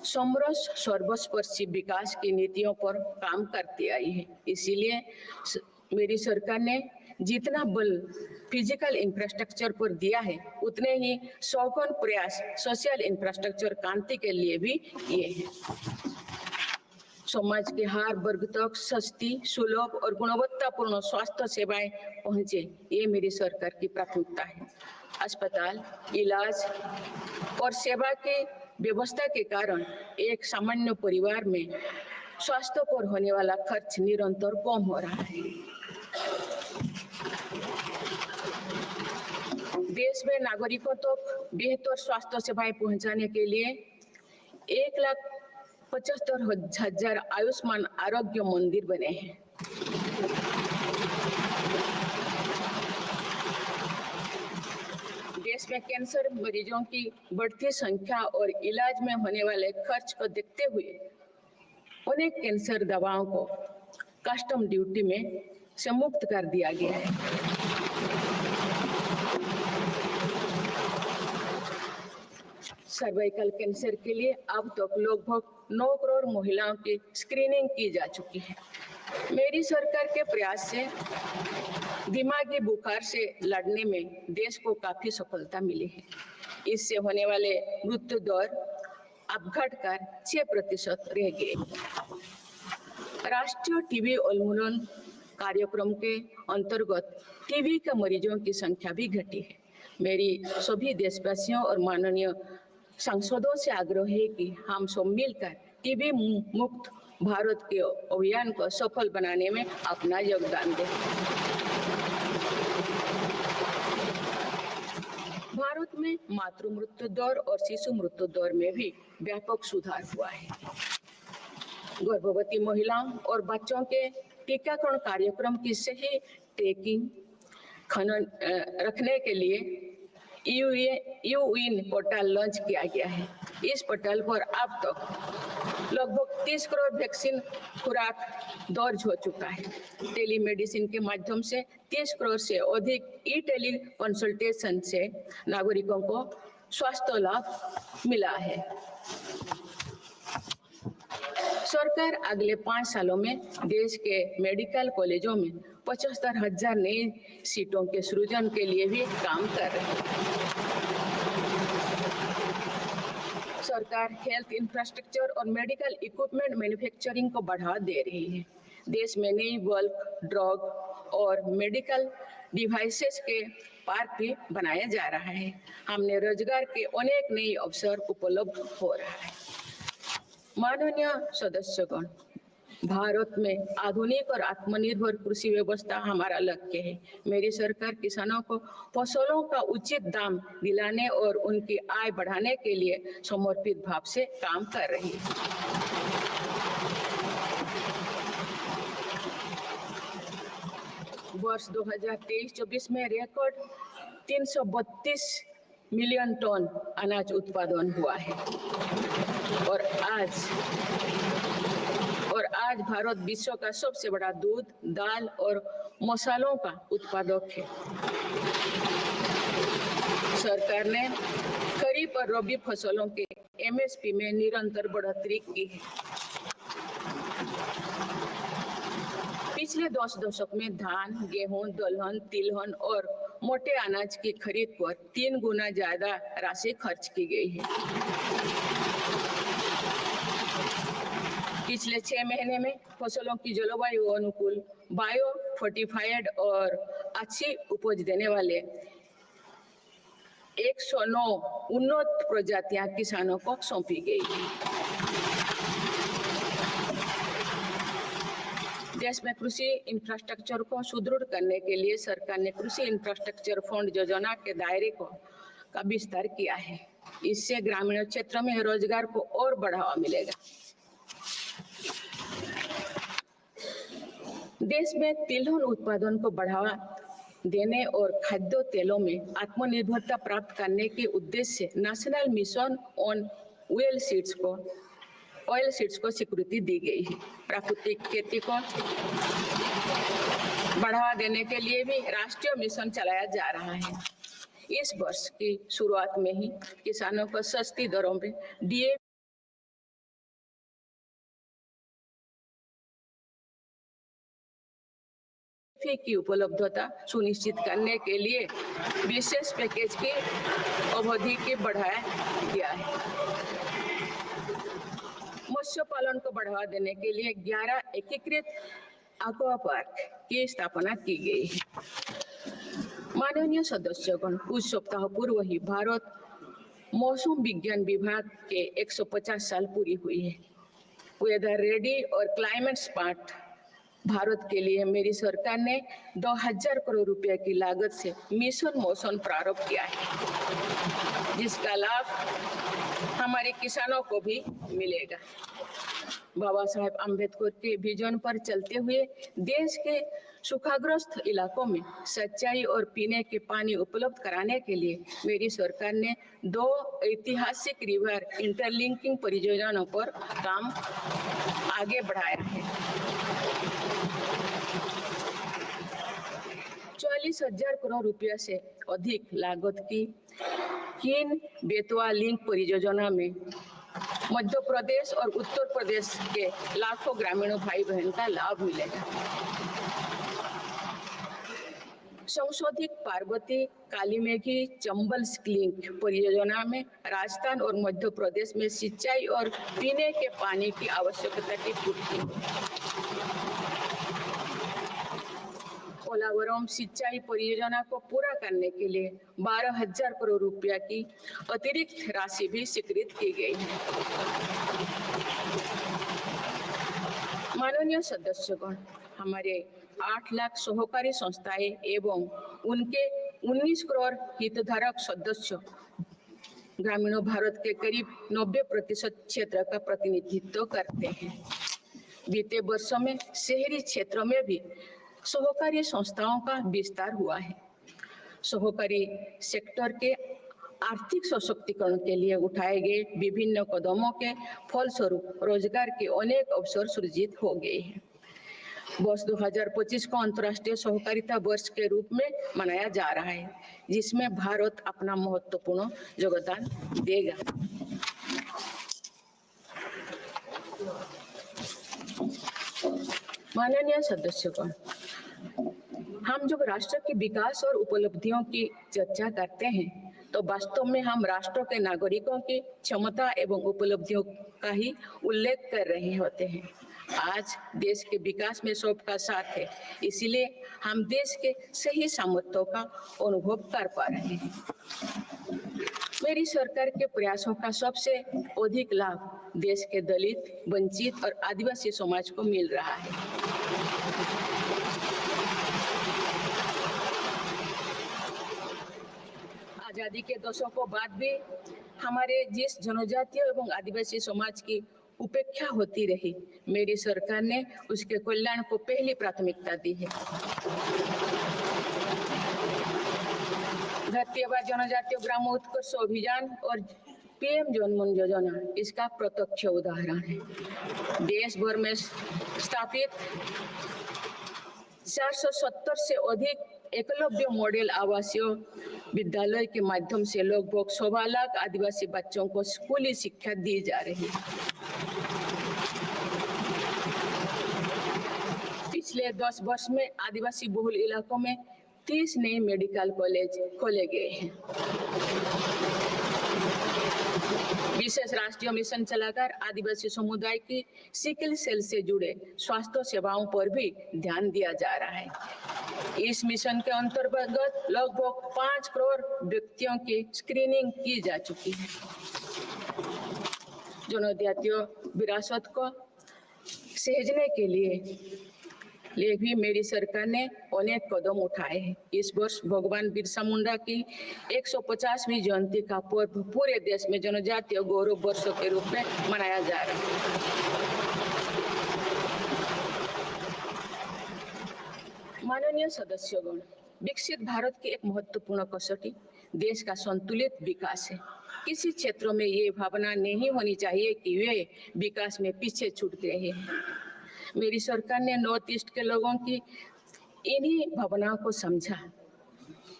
समरस सर्वस्पर्शी विकास की नीतियों पर काम करती आई है। इसीलिए मेरी सरकार ने जितना बल फिजिकल इंफ्रास्ट्रक्चर पर दिया है, उतने ही सौगन प्रयास सोशल इंफ्रास्ट्रक्चर क्रांति के लिए भी किए हैं। समाज के हर वर्ग तक सस्ती, सुलभ और गुणवत्तापूर्ण स्वास्थ्य सेवाएं पहुंचे, ये मेरी सरकार की प्राथमिकता है। अस्पताल, इलाज और सेवा की व्यवस्था के कारण एक सामान्य परिवार में स्वास्थ्य पर होने वाला खर्च निरंतर कम हो रहा है। देश में नागरिकों तक बेहतर स्वास्थ्य सेवाएं पहुंचाने के लिए 1,75,000 आयुष्मान आरोग्य मंदिर बने हैं। देश में कैंसर मरीजों की बढ़ती संख्या और इलाज में होने वाले खर्च को देखते हुए अनेक कैंसर दवाओं को कस्टम ड्यूटी में से मुक्त कर दिया गया है। सर्वाइकल कैंसर के लिए अब तक लगभग 9 करोड़ महिलाओं की स्क्रीनिंग की जा चुकी है। मेरी सरकार के प्रयास से दिमागी बुखार से लड़ने में देश को काफी सफलता मिली है। इससे होने वाले मृत्यु दर अब घटकर 6% रह गए। राष्ट्रीय टीबी उन्मूलन कार्यक्रम के अंतर्गत टीबी के मरीजों की संख्या भी घटी है। मेरी सभी देशवासियों और माननीय सांसदों से आग्रह है कि हम सब मिलकर टीबी मुक्त भारत के अभियान को सफल बनाने में अपना योगदान दें। भारत में मातृ मृत्यु दर और शिशु मृत्यु दर में भी व्यापक सुधार हुआ है। गर्भवती महिलाओं और बच्चों के टीकाकरण कार्यक्रम की सही ट्रैकिंग रखने के लिए यूइन पोर्टल लॉन्च किया गया है। इस पोर्टल पर अब तक लगभग 30 करोड़ वैक्सीन खुराक दर्ज हो चुका है। टेलीमेडिसिन के माध्यम से 30 करोड़ से अधिक ई टेली कंसल्टेशन से नागरिकों को स्वास्थ्य लाभ मिला है। सरकार अगले 5 सालों में देश के मेडिकल कॉलेजों में 75,000 नई सीटों के सृजन के लिए भी काम कर रही है। सरकार हेल्थ इंफ्रास्ट्रक्चर और मेडिकल इक्विपमेंट मैन्युफैक्चरिंग को बढ़ावा दे रही है। देश में नई बल्क ड्रग और मेडिकल डिवाइसेस के पार्क भी बनाया जा रहा है। हमने रोजगार के अनेक नए अवसर उपलब्ध हो रहा है। माननीय सदस्यगण, भारत में आधुनिक और आत्मनिर्भर कृषि व्यवस्था हमारा लक्ष्य है। मेरी सरकार किसानों को फसलों का उचित दाम दिलाने और उनकी आय बढ़ाने के लिए समर्पित भाव से काम कर रही है। वर्ष 2023-24 में रिकॉर्ड 332 मिलियन टन अनाज उत्पादन हुआ है और आज भारत विश्व का सबसे बड़ा दूध, दाल और मसालों का उत्पादक है। सरकार ने खरीफ और रबी फसलों के एमएसपी में निरंतर बढ़ोतरी की है। पिछले 10 दशक में धान, गेहूं, दलहन, तिलहन और मोटे अनाज की खरीद पर 3 गुना ज्यादा राशि खर्च की गई है। पिछले 6 महीने में फसलों की जलवायु अनुकूल, बायो फोर्टिफाइड और अच्छी उपज देने वाले 109 उन्नत प्रजातियां किसानों को सौंपी गई है। देश में कृषि इंफ्रास्ट्रक्चर को सुदृढ़ करने के लिए सरकार ने कृषि इंफ्रास्ट्रक्चर फंड योजना के दायरे का विस्तार किया है। इससे ग्रामीण क्षेत्रों में रोजगार को और बढ़ावा मिलेगा। देश में तिलहन उत्पादन को बढ़ावा देने और खाद्य तेलों में आत्मनिर्भरता प्राप्त करने के उद्देश्य से national mission on oil seeds को स्वीकृति दी गई है। प्राकृतिक खेती को बढ़ावा देने के लिए भी राष्ट्रीय मिशन चलाया जा रहा है। इस वर्ष की शुरुआत में ही किसानों को सस्ती दरों में डीएपी की उपलब्धता सुनिश्चित करने के लिए विशेष पैकेज की अवधि की बढ़ाया गया है। मत्स्य पालन को बढ़ावा देने के लिए 11 एकीकृत एक्वा पार्क की स्थापना की गई है। माननीय सदस्यगण, कुछ सप्ताह पूर्व ही भारत मौसम विज्ञान विभाग के 150 साल पूरी हुई है। वेदर रेडी और क्लाइमेट स्मार्ट भारत के लिए मेरी सरकार ने 2000 करोड़ रुपए की लागत से मिशन मौसम प्रारंभ किया है, जिसका लाभ हमारे किसानों को भी मिलेगा। बाबा साहेब अम्बेडकर के विजन पर चलते हुए देश के सूखाग्रस्त इलाकों में सिंचाई और पीने के पानी उपलब्ध कराने के लिए मेरी सरकार ने 2 ऐतिहासिक रिवर इंटरलिंकिंग परियोजनाओं पर काम आगे बढ़ाया है। 40,000 करोड़ रुपया से अधिक लागत की किन बेतवा लिंक परियोजना में मध्य प्रदेश और उत्तर प्रदेश के लाखों ग्रामीण भाई बहन का लाभ मिलेगा। संशोधित पार्वती कालीमेघी चंबल लिंक परियोजना में राजस्थान और मध्य प्रदेश में सिंचाई और पीने के पानी की आवश्यकता की पूर्ति। पोलावरम सिंचाई परियोजना को पूरा करने के लिए 12,000 करोड़ रुपया की अतिरिक्त राशि भी स्वीकृत की गई है। माननीय सदस्यगण, हमारे 8 लाख सहकारी संस्थाएं एवं उनके 19 करोड़ हितधारक सदस्य ग्रामीण भारत के करीब 90% क्षेत्र का प्रतिनिधित्व करते हैं। बीते वर्षों में शहरी क्षेत्रों में भी सहकारी संस्थाओं का विस्तार हुआ है। सहकारी सेक्टर के आर्थिक सशक्तिकरण के लिए उठाए गए विभिन्न कदमों के फलस्वरूप रोजगार के अनेक अवसर सृजित हो गए हैं। वर्ष 2025 को अंतर्राष्ट्रीय सहकारिता वर्ष के रूप में मनाया जा रहा है, जिसमें भारत अपना महत्वपूर्ण योगदान देगा। माननीय सदस्यगण, हम जब राष्ट्र के विकास और उपलब्धियों की चर्चा करते हैं तो वास्तव में हम राष्ट्र के नागरिकों की क्षमता एवं उपलब्धियों का ही उल्लेख कर रहे होते हैं। आज देश के विकास में सबका साथ है, इसीलिए हम देश के सही सामर्थ्यों का अनुभव कर पा रहे हैं। मेरी सरकार के प्रयासों का सबसे अधिक लाभ देश के दलित, वंचित और आदिवासी समाज को मिल रहा है। आजादी के दशकों बाद भी हमारे जिस जनजातीय एवं आदिवासी समाज की उपेक्षा होती रही, मेरी सरकार ने उसके कल्याण को पहली प्राथमिकता दी है। धरती आबा जनजातीय ग्राम उत्कर्ष अभियान और पीएम जनमन योजना इसका प्रत्यक्ष उदाहरण है। देश भर में स्थापित 470 से अधिक एकलव्य मॉडल आवासीय विद्यालय के माध्यम से लगभग 1.25 लाख आदिवासी बच्चों को स्कूली शिक्षा दी जा रही है। पिछले 10 वर्ष में आदिवासी बहुल इलाकों में 30 नए मेडिकल कॉलेज खोले गए हैं। विशेष राष्ट्रीय मिशन चलाकर आदिवासी समुदाय की सिकल सेल से जुड़े स्वास्थ्य सेवाओं पर भी ध्यान दिया जा रहा है। इस मिशन के अंतर्गत लगभग 5 करोड़ व्यक्तियों की स्क्रीनिंग की जा चुकी है। जनजातीय विरासत को सहेजने के लिए भी मेरी सरकार ने अनेक कदम उठाए हैं। इस वर्ष भगवान बिरसा मुंडा की 150वीं जयंती का पर्व पूरे देश में जनजातीय गौरव वर्ष के रूप में मनाया जा रहा है। माननीय सदस्यगण, विकसित भारत की एक महत्वपूर्ण कसौटी देश का संतुलित विकास है। किसी क्षेत्रों में ये भावना नहीं होनी चाहिए कि वे विकास में पीछे छूट गए हैं। मेरी सरकार ने नॉर्थ ईस्ट के लोगों की इन्हीं भावनाओं को समझा,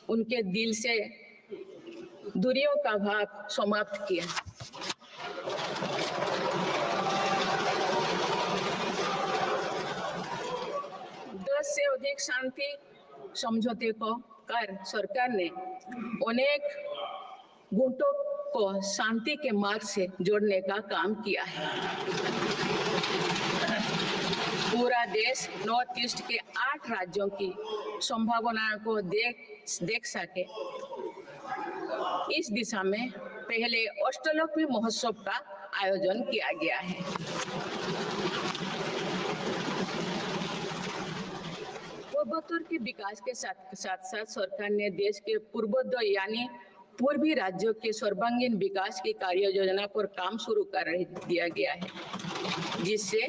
उनके दिल से दूरियों का भाव समाप्त किया। दस से अधिक शांति समझौते को कर सरकार ने अनेक गुटों को शांति के मार्ग से जोड़ने का काम किया है। पूरा देश नॉर्थ ईस्ट के 8 राज्यों की संभावनाओं को देख सके, इस दिशा में पहले अष्टलोक महोत्सव का आयोजन किया गया है। पूर्वोत्तर के विकास के साथ साथ सरकार ने देश के पूर्वोदय यानी पूर्वी राज्यों के सर्वांगीण विकास की कार्य योजना पर काम शुरू कर दिया गया है, जिससे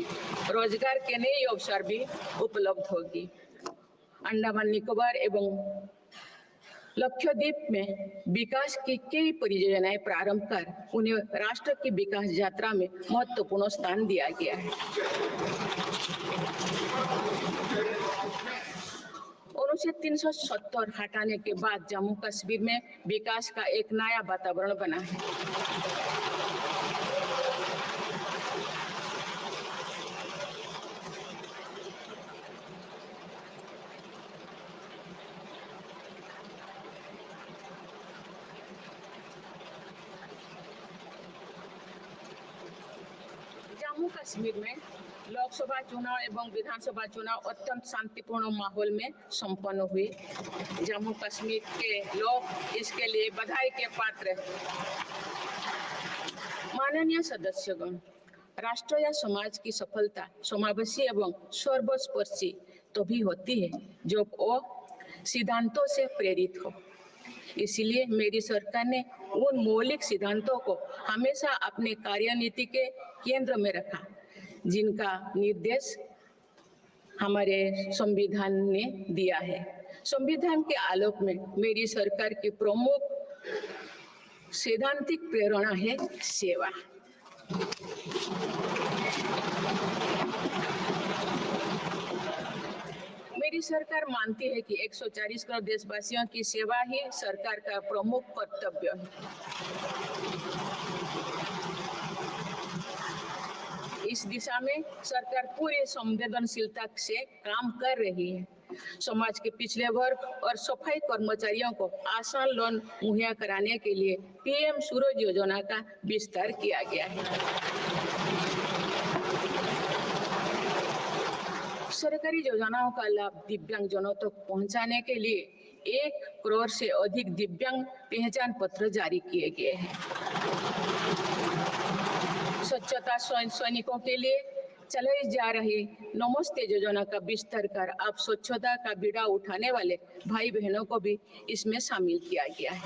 रोजगार के नए अवसर भी उपलब्ध होगी। अंडमान निकोबार एवं लक्षद्वीप में विकास की कई परियोजनाएं प्रारंभ कर उन्हें राष्ट्र की विकास यात्रा में महत्वपूर्ण स्थान दिया गया है। अनुच्छेद 370 हटाने के बाद जम्मू कश्मीर में विकास का एक नया वातावरण बना है। जम्मू कश्मीर में लोकसभा चुनाव एवं विधानसभा चुनाव अत्यंत शांतिपूर्ण माहौल में संपन्न हुए। जम्मू कश्मीर के लोग इसके लिए बधाई के पात्र हैं। माननीय सदस्यगण, राष्ट्र या समाज की सफलता समावेशी एवं सर्वस्पर्शी तभी होती है जब वो सिद्धांतों से प्रेरित हो। इसलिए मेरी सरकार ने उन मौलिक सिद्धांतों को हमेशा अपने कार्यनीति के केंद्र में रखा, जिनका निर्देश हमारे संविधान ने दिया है। संविधान के आलोक में मेरी सरकार की प्रमुख सैद्धांतिक प्रेरणा है सेवा। मेरी सरकार मानती है कि 140 करोड़ देशवासियों की सेवा ही सरकार का प्रमुख कर्तव्य है। इस दिशा में सरकार पूरी संवेदनशीलता से काम कर रही है। समाज के पिछड़े वर्ग और सफाई कर्मचारियों को आसान लोन मुहैया कराने के लिए पीएम सूरज योजना का विस्तार किया गया है। सरकारी योजनाओं का लाभ दिव्यांगजनों तक पहुंचाने के लिए 1 करोड़ से अधिक दिव्यांग पहचान पत्र जारी किए गए हैं। स्वच्छता सैनिकों के लिए चलाई जा रही नमस्ते योजना का विस्तार कर अब स्वच्छता का बीड़ा उठाने वाले भाई बहनों को भी इसमें शामिल किया गया है।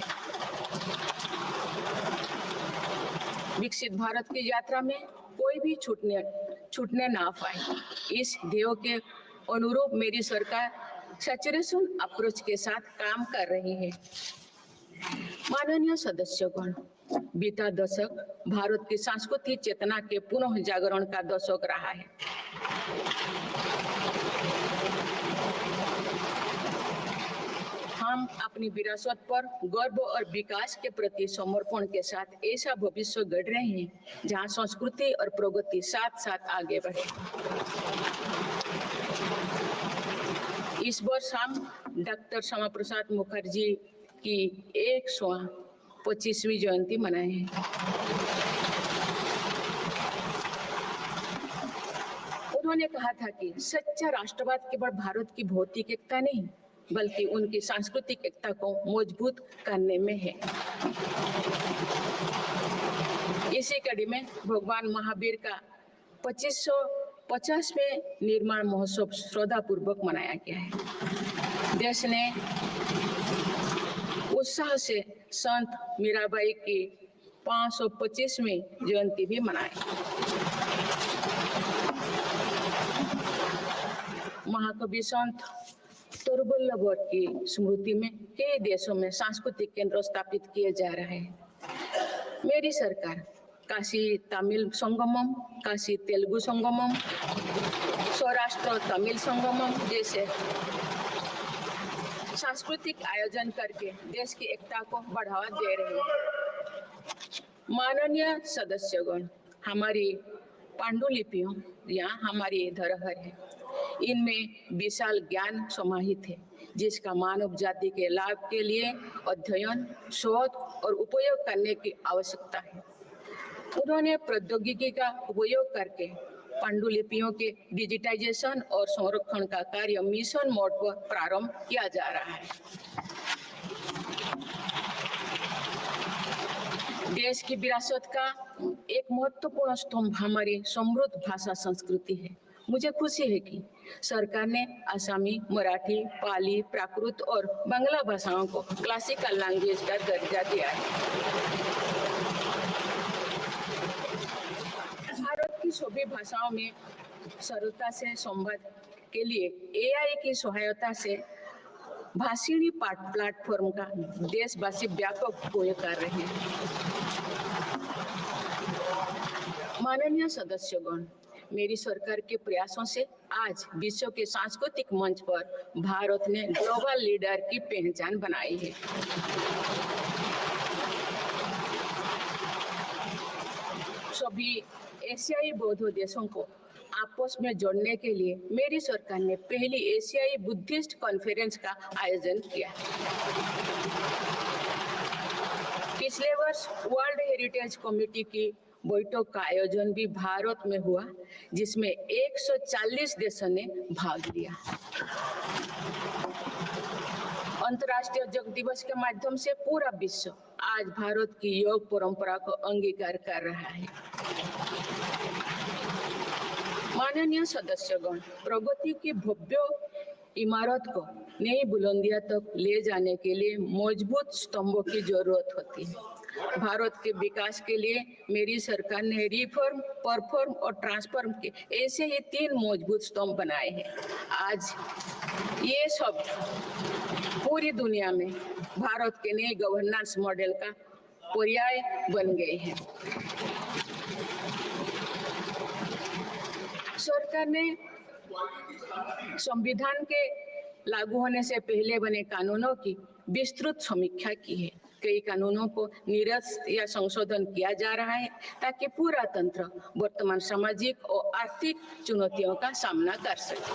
विकसित भारत की यात्रा में कोई भी छूटने ना पाए। इस ध्येय के अनुरूप मेरी सरकार सचेतन अप्रोच के साथ काम कर रही है। माननीय सदस्यगण, बीता दशक भारत की सांस्कृतिक चेतना के पुनः जागरण का दशक रहा है। हम अपनी विरासत पर गर्व और विकास के प्रति समर्पण के साथ ऐसा भविष्य गढ़ रहे हैं जहां संस्कृति और प्रगति साथ साथ आगे बढ़े। इस वर्ष हम डॉक्टर श्यामा प्रसाद मुखर्जी की 125वीं जयंती मनाए हैं। उन्होंने कहा था कि सच्चा राष्ट्रवाद केवल भारत की भौतिक एकता नहीं बल्कि उनकी सांस्कृतिक एकता को मजबूत करने में है। इसी कड़ी में भगवान महावीर का 2550वें निर्माण महोत्सव श्रद्धापूर्वक मनाया गया है। देश ने उत्साह से संत मीराबाई की 525वीं जयंती भी मनाई। महाकवि संत तरुवल्लभ की स्मृति में कई देशों में सांस्कृतिक केंद्र स्थापित किए जा रहे हैं। मेरी सरकार काशी तमिल संगमम, काशी तेलुगु संगमम, सौराष्ट्र तमिल संगमम जैसे सांस्कृतिक आयोजन करके देश की एकता को बढ़ावा दे रही है। माननीय सदस्यगण, हमारी पांडुलिपियां यहाँ हमारी धरोहर है। इनमें विशाल ज्ञान समाहित है जिसका मानव जाति के लाभ के लिए अध्ययन, शोध और उपयोग करने की आवश्यकता है। उन्होंने प्रौद्योगिकी का उपयोग करके पांडुलिपियों के डिजिटाइजेशन और संरक्षण का कार्य मिशन मोड पर प्रारंभ किया जा रहा है। देश की विरासत का एक महत्वपूर्ण स्तंभ हमारी समृद्ध भाषा संस्कृति है। मुझे खुशी है कि सरकार ने असमी, मराठी, पाली, प्राकृत और बांग्ला भाषाओं को क्लासिकल लैंग्वेज का दर्जा दिया है। भारत की सभी भाषाओं में सरलता से संवाद के लिए AI की सहायता से भाषिणी प्लेटफॉर्म का देशवासी व्यापक उपयोग कर रहे हैं। माननीय सदस्यगण, मेरी सरकार के प्रयासों से आज विश्व के सांस्कृतिक मंच पर भारत ने ग्लोबल लीडर की पहचान बनाई है। सभी एशियाई बौद्ध देशों को आपस में जोड़ने के लिए मेरी सरकार ने पहली एशियाई बुद्धिस्ट कॉन्फ्रेंस का आयोजन किया। पिछले वर्ष वर्ल्ड हेरिटेज कमेटी की बैठक का आयोजन भी भारत में हुआ जिसमें 140 देशों ने भाग लिया। अंतर्राष्ट्रीय योग दिवस के माध्यम से पूरा विश्व आज भारत की योग परंपरा को अंगीकार कर रहा है। माननीय सदस्यगण, प्रगति की भव्य इमारत को नई बुलंदियों तक ले जाने के लिए मजबूत स्तंभों की जरूरत होती है। भारत के विकास के लिए मेरी सरकार ने रिफॉर्म, परफॉर्म और ट्रांसफॉर्म के ऐसे ही 3 मजबूत स्तंभ बनाए हैं। आज ये सब पूरी दुनिया में भारत के नए गवर्नेंस मॉडल का पर्याय बन गए हैं। सरकार ने संविधान के लागू होने से पहले बने कानूनों की विस्तृत समीक्षा की है। कई कानूनों को निरस्त या संशोधन किया जा रहा है ताकि पूरा तंत्र वर्तमान सामाजिक और आर्थिक चुनौतियों का सामना कर सके।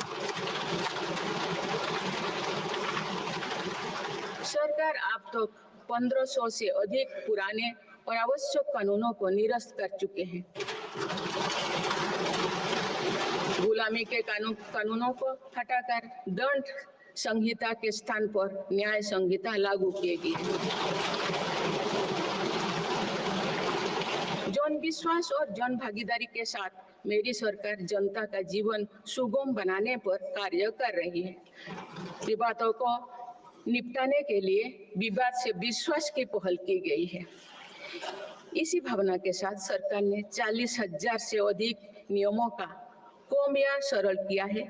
सरकार अब तक 1500 से अधिक पुराने और आवश्यक कानूनों को निरस्त कर चुके हैं। गुलामी के कानूनों को हटाकर दंड संहिता के स्थान पर न्याय संहिता लागू किए गए। जन विश्वास और जन भागीदारी के साथ मेरी सरकार जनता का जीवन सुगम बनाने पर कार्य कर रही है। विवादों को निपटाने के लिए विवाद से विश्वास की पहल की गई है। इसी भावना के साथ सरकार ने 40,000 से अधिक नियमों का कौमिया सरल किया है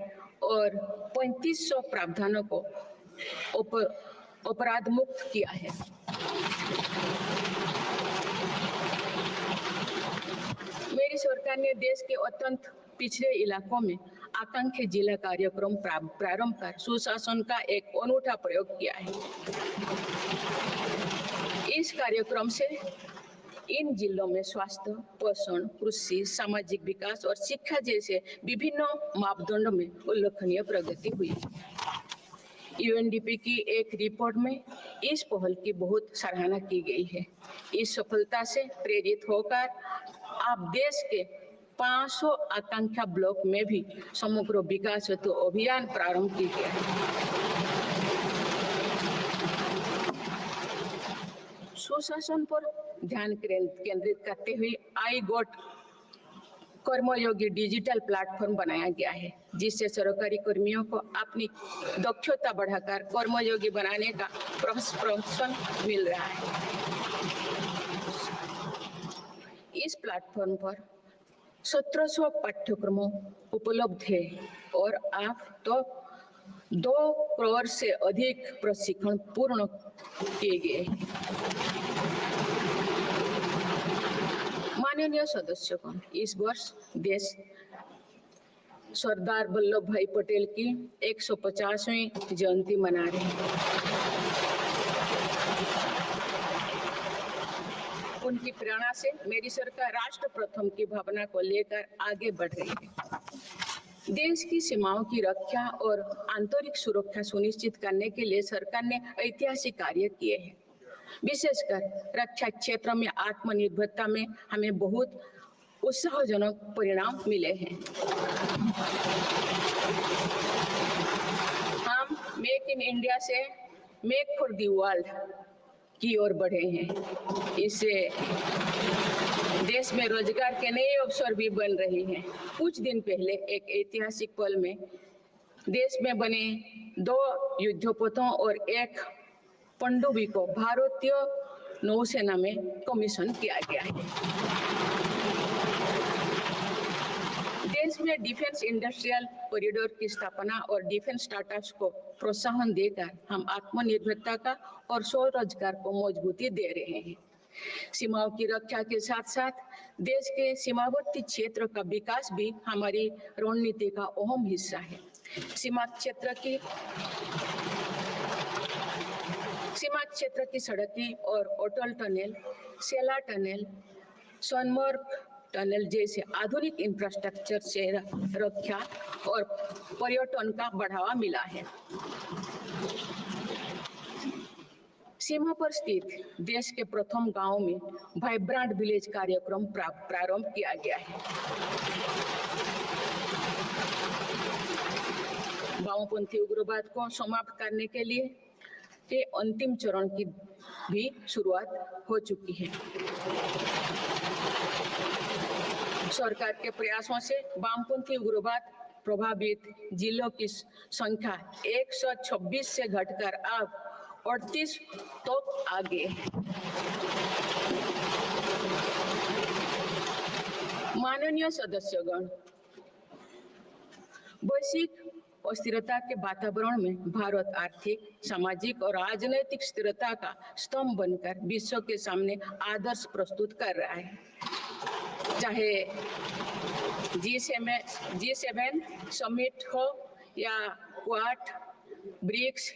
और 3500 प्रावधानों को अपराध मुक्त किया है। मेरी सरकार ने देश के अत्यंत पिछड़े इलाकों में आकांक्षी जिला कार्यक्रम प्रारंभ कर सुशासन का एक अनूठा प्रयोग किया है। इस कार्यक्रम से इन जिलों में स्वास्थ्य, पोषण, कृषि, सामाजिक विकास और शिक्षा जैसे विभिन्न मापदंडों में उल्लेखनीय प्रगति हुई। यूएनडीपी की एक रिपोर्ट में इस पहल की बहुत सराहना की गई है। इस सफलता से प्रेरित होकर अब देश के 500 आकांक्षा ब्लॉक में भी समग्र विकास हेतु अभियान प्रारंभ किया गया है। सुशासन पर ध्यान केंद्रित करते हुए आई गोट कर्मयोगी डिजिटल प्लेटफॉर्म बनाया गया है, जिससे सरकारी कर्मियों को अपनी दक्षता बढ़ाकर कर्मयोगी बनाने का प्रोत्साहन मिल रहा है। इस प्लेटफॉर्म पर 1700 पाठ्यक्रमों उपलब्ध है और अब तो 2 करोड़ से अधिक प्रशिक्षण पूर्ण किए गए हैं। माननीय सदस्यगण, इस वर्ष देश सरदार वल्लभ भाई पटेल की 150वीं जयंती मना रहे हैं। उनकी प्रेरणा से मेरी सरकार राष्ट्र प्रथम की भावना को लेकर आगे बढ़ रही है। देश की सीमाओं की रक्षा और आंतरिक सुरक्षा सुनिश्चित करने के लिए सरकार ने ऐतिहासिक कार्य किए हैं। विशेषकर रक्षा क्षेत्र में आत्मनिर्भरता में हमें बहुत उत्साहजनक परिणाम मिले हैं। हम मेक इन इंडिया से मेक फॉर द वर्ल्ड की ओर बढ़े हैं। इससे देश में रोजगार के नए अवसर भी बन रहे हैं। कुछ दिन पहले एक ऐतिहासिक पल में देश में बने 2 युद्धपोतों और 1 पनडुब्बी को भारतीय नौसेना में कमीशन किया गया है। देश में डिफेंस इंडस्ट्रियल कॉरिडोर की स्थापना और डिफेंस स्टार्टअप्स को प्रोत्साहन देकर हम आत्मनिर्भरता का और स्वरोजगार को मजबूती दे रहे हैं। सीमाओं की रक्षा के साथ साथ देश के सीमावर्ती क्षेत्र का विकास भी हमारी रणनीति का अहम हिस्सा है। सीमा क्षेत्र की सड़कें और अटल टनल, सेला टनल, सोनमर्ग टनल जैसे आधुनिक इंफ्रास्ट्रक्चर से रक्षा और पर्यटन का बढ़ावा मिला है। सीमा पर स्थित देश के प्रथम गांव में वाइब्रेंट विलेज कार्यक्रम प्रारंभ किया गया है। वामपंथी उग्रवाद को समाप्त करने के लिए के अंतिम चरण की भी शुरुआत हो चुकी है। सरकार के प्रयासों से वामपंथी उग्रवाद प्रभावित जिलों की संख्या 126 से घटकर अब 38 तक आ गई है। माननीय सदस्यगण, वैश्विक अस्थिरता के वातावरण में भारत आर्थिक, सामाजिक और राजनीतिक स्थिरता का स्तंभ बनकर विश्व के सामने आदर्श प्रस्तुत कर रहा है। चाहे G7 समिट हो या क्वाड, ब्रिक्स,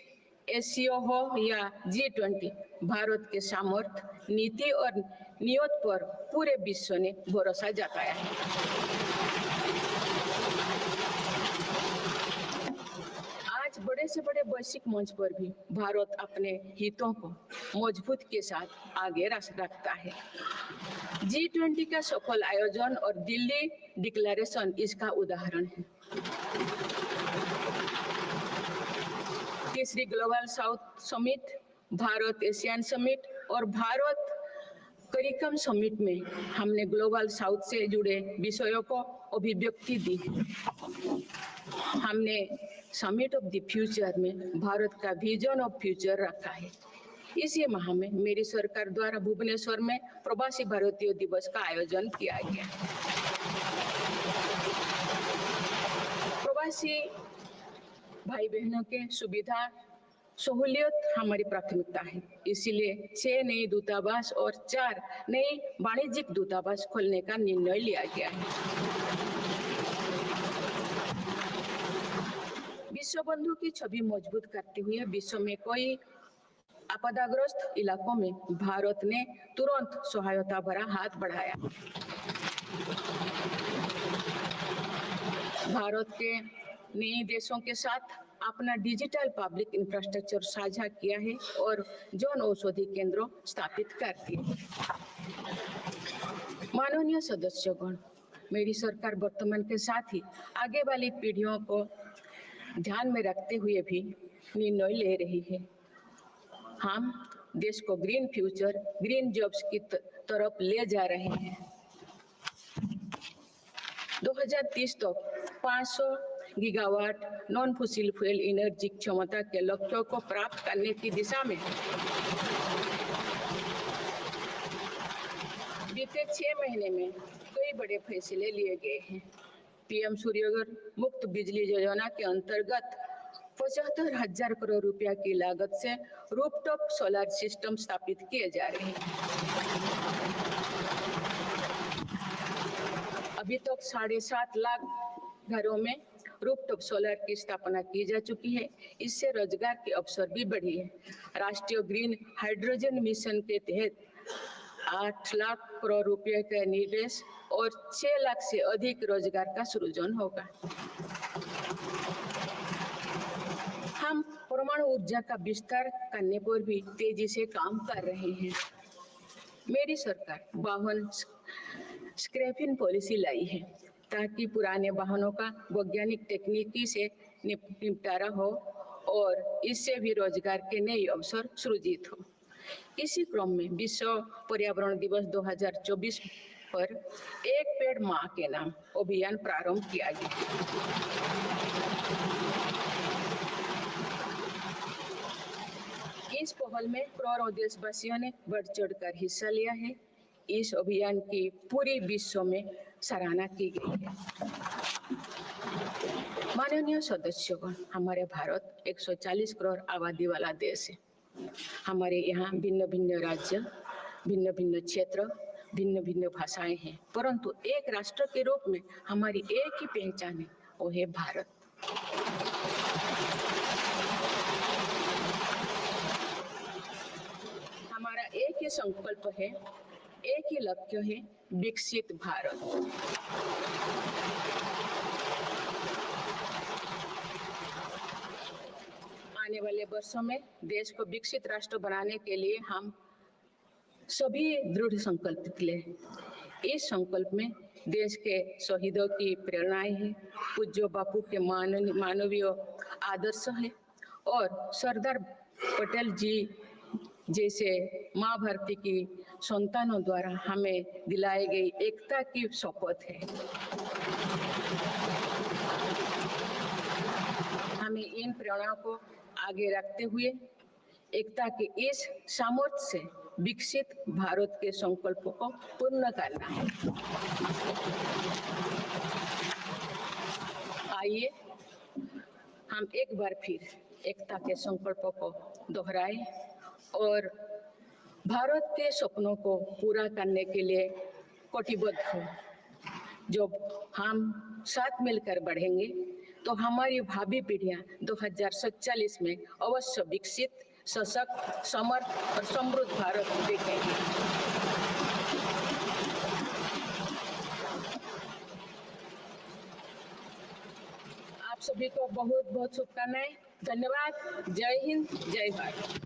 एससीओ हो या G20, भारत के सामर्थ्य, नीति और नियत पर पूरे विश्व ने भरोसा जताया है। आज बड़े से बड़े वैश्विक मंच पर भी भारत अपने हितों को मजबूत के साथ आगे रखता है। G20 का सफल आयोजन और दिल्ली डिक्लेरेशन इसका उदाहरण है। तीसरी global south summit, Bharat Asian summit और भारत करिकम समिट में हमने ग्लोबल साउथ से जुड़े विषयों को अभिव्यक्ति दी। हमने समिट ऑफ द फ्यूचर में भारत का विजन ऑफ फ्यूचर रखा है। इसी माह में मेरी सरकार द्वारा भुवनेश्वर में प्रवासी भारतीय दिवस का आयोजन किया गया। प्रवासी भाई बहनों के सुविधा सहूलियत हमारी प्राथमिकता है, इसीलिए 6 नए दूतावास और 4 नए वाणिज्यिक दूतावास खोलने का निर्णय लिया गया है। विश्व बंधु की छवि मजबूत करते हुए विश्व में कोई आपदाग्रस्त इलाकों में भारत ने तुरंत सहायता भरा हाथ बढ़ाया। भारत के नए देशों के साथ अपना डिजिटल पब्लिक इंफ्रास्ट्रक्चर साझा किया है और जन औषधि केंद्रों स्थापित कर दिए। माननीय सदस्यगण, मेरी सरकार वर्तमान के साथ ही आगे वाली पीढ़ियों को ध्यान में रखते हुए भी निर्णय ले रही है। हम देश को ग्रीन फ्यूचर, ग्रीन जॉब्स की तरफ ले जा रहे हैं। 2030 तक 500 gigawatt non fossil fuel energy क्षमता के लक्ष्यों को प्राप्त करने की दिशा में बीते 6 महीने में कई बड़े फैसले लिए गए हैं। पीएम सूर्यघर मुफ्त बिजली योजना के अंतर्गत 75,000 करोड़ रुपया की लागत से रूफटॉप सोलर सिस्टम स्थापित किए जा रहे हैं। अभी तक 7.5 लाख घरों में रूफटॉप सोलर की स्थापना की जा चुकी है। इससे रोजगार के अवसर भी बढ़ी है। राष्ट्रीय ग्रीन हाइड्रोजन मिशन के तहत 8 लाख करोड़ रुपए का निवेश और 6 लाख से अधिक रोजगार का सृजन होगा। हम परमाणु ऊर्जा का विस्तार करने पर भी तेजी से काम कर रहे हैं। मेरी सरकार वाहन स्क्रैपिंग पॉलिसी लाई है ताकि पुराने वाहनों का वैज्ञानिक तकनीकी से निपटारा हो और इससे भी रोजगार के नए अवसर सृजित हो। इसी क्रम में विश्व पर्यावरण दिवस 2024 पर एक पेड़ मां के नाम अभियान प्रारंभ किया गया। इस पहल में करोड़ों देशवासियों ने बढ़ चढ़कर हिस्सा लिया है। इस अभियान की पूरी विश्व में सराहना की गई है। माननीय सदस्यगण, हमारे भारत 140 करोड़ आबादी वाला देश है। हमारे यहाँ भिन्न भिन्न राज्य, भिन्न भिन्न क्षेत्र, भिन्न भिन्न भाषाएं हैं, परंतु एक राष्ट्र के रूप में हमारी एक ही पहचान है, वो है भारत। हमारा एक ही संकल्प है, एक ही लक्ष्य है, विकसित भारत। आने वाले वर्षों में देश को विकसित राष्ट्र बनाने के लिए हम सभी दृढ़ संकल्पित ले। इस संकल्प में देश के शहीदों की प्रेरणाएं हैं, पूज्य बापू के मानवीय आदर्श है और सरदार पटेल जी जैसे माँ भारती की संतानों द्वारा हमें दिलाई गई एकता की शपथ है। हमें इन प्रेरणाओं को आगे रखते हुए एकता के इस सामर्थ्य से विकसित भारत के संकल्पों को पूर्ण करना है। आइए हम एक बार फिर एकता के संकल्पों को दोहराएं और भारत के सपनों को पूरा करने के लिए कटिबद्ध हो। जब हम साथ मिलकर बढ़ेंगे तो हमारी भावी पीढ़ियां 2047 में अवश्य विकसित, सशक्त, समर्थ और समृद्ध भारत देखेंगे। आप सभी को बहुत बहुत शुभकामनाएं। धन्यवाद। जय हिंद, जय भारत।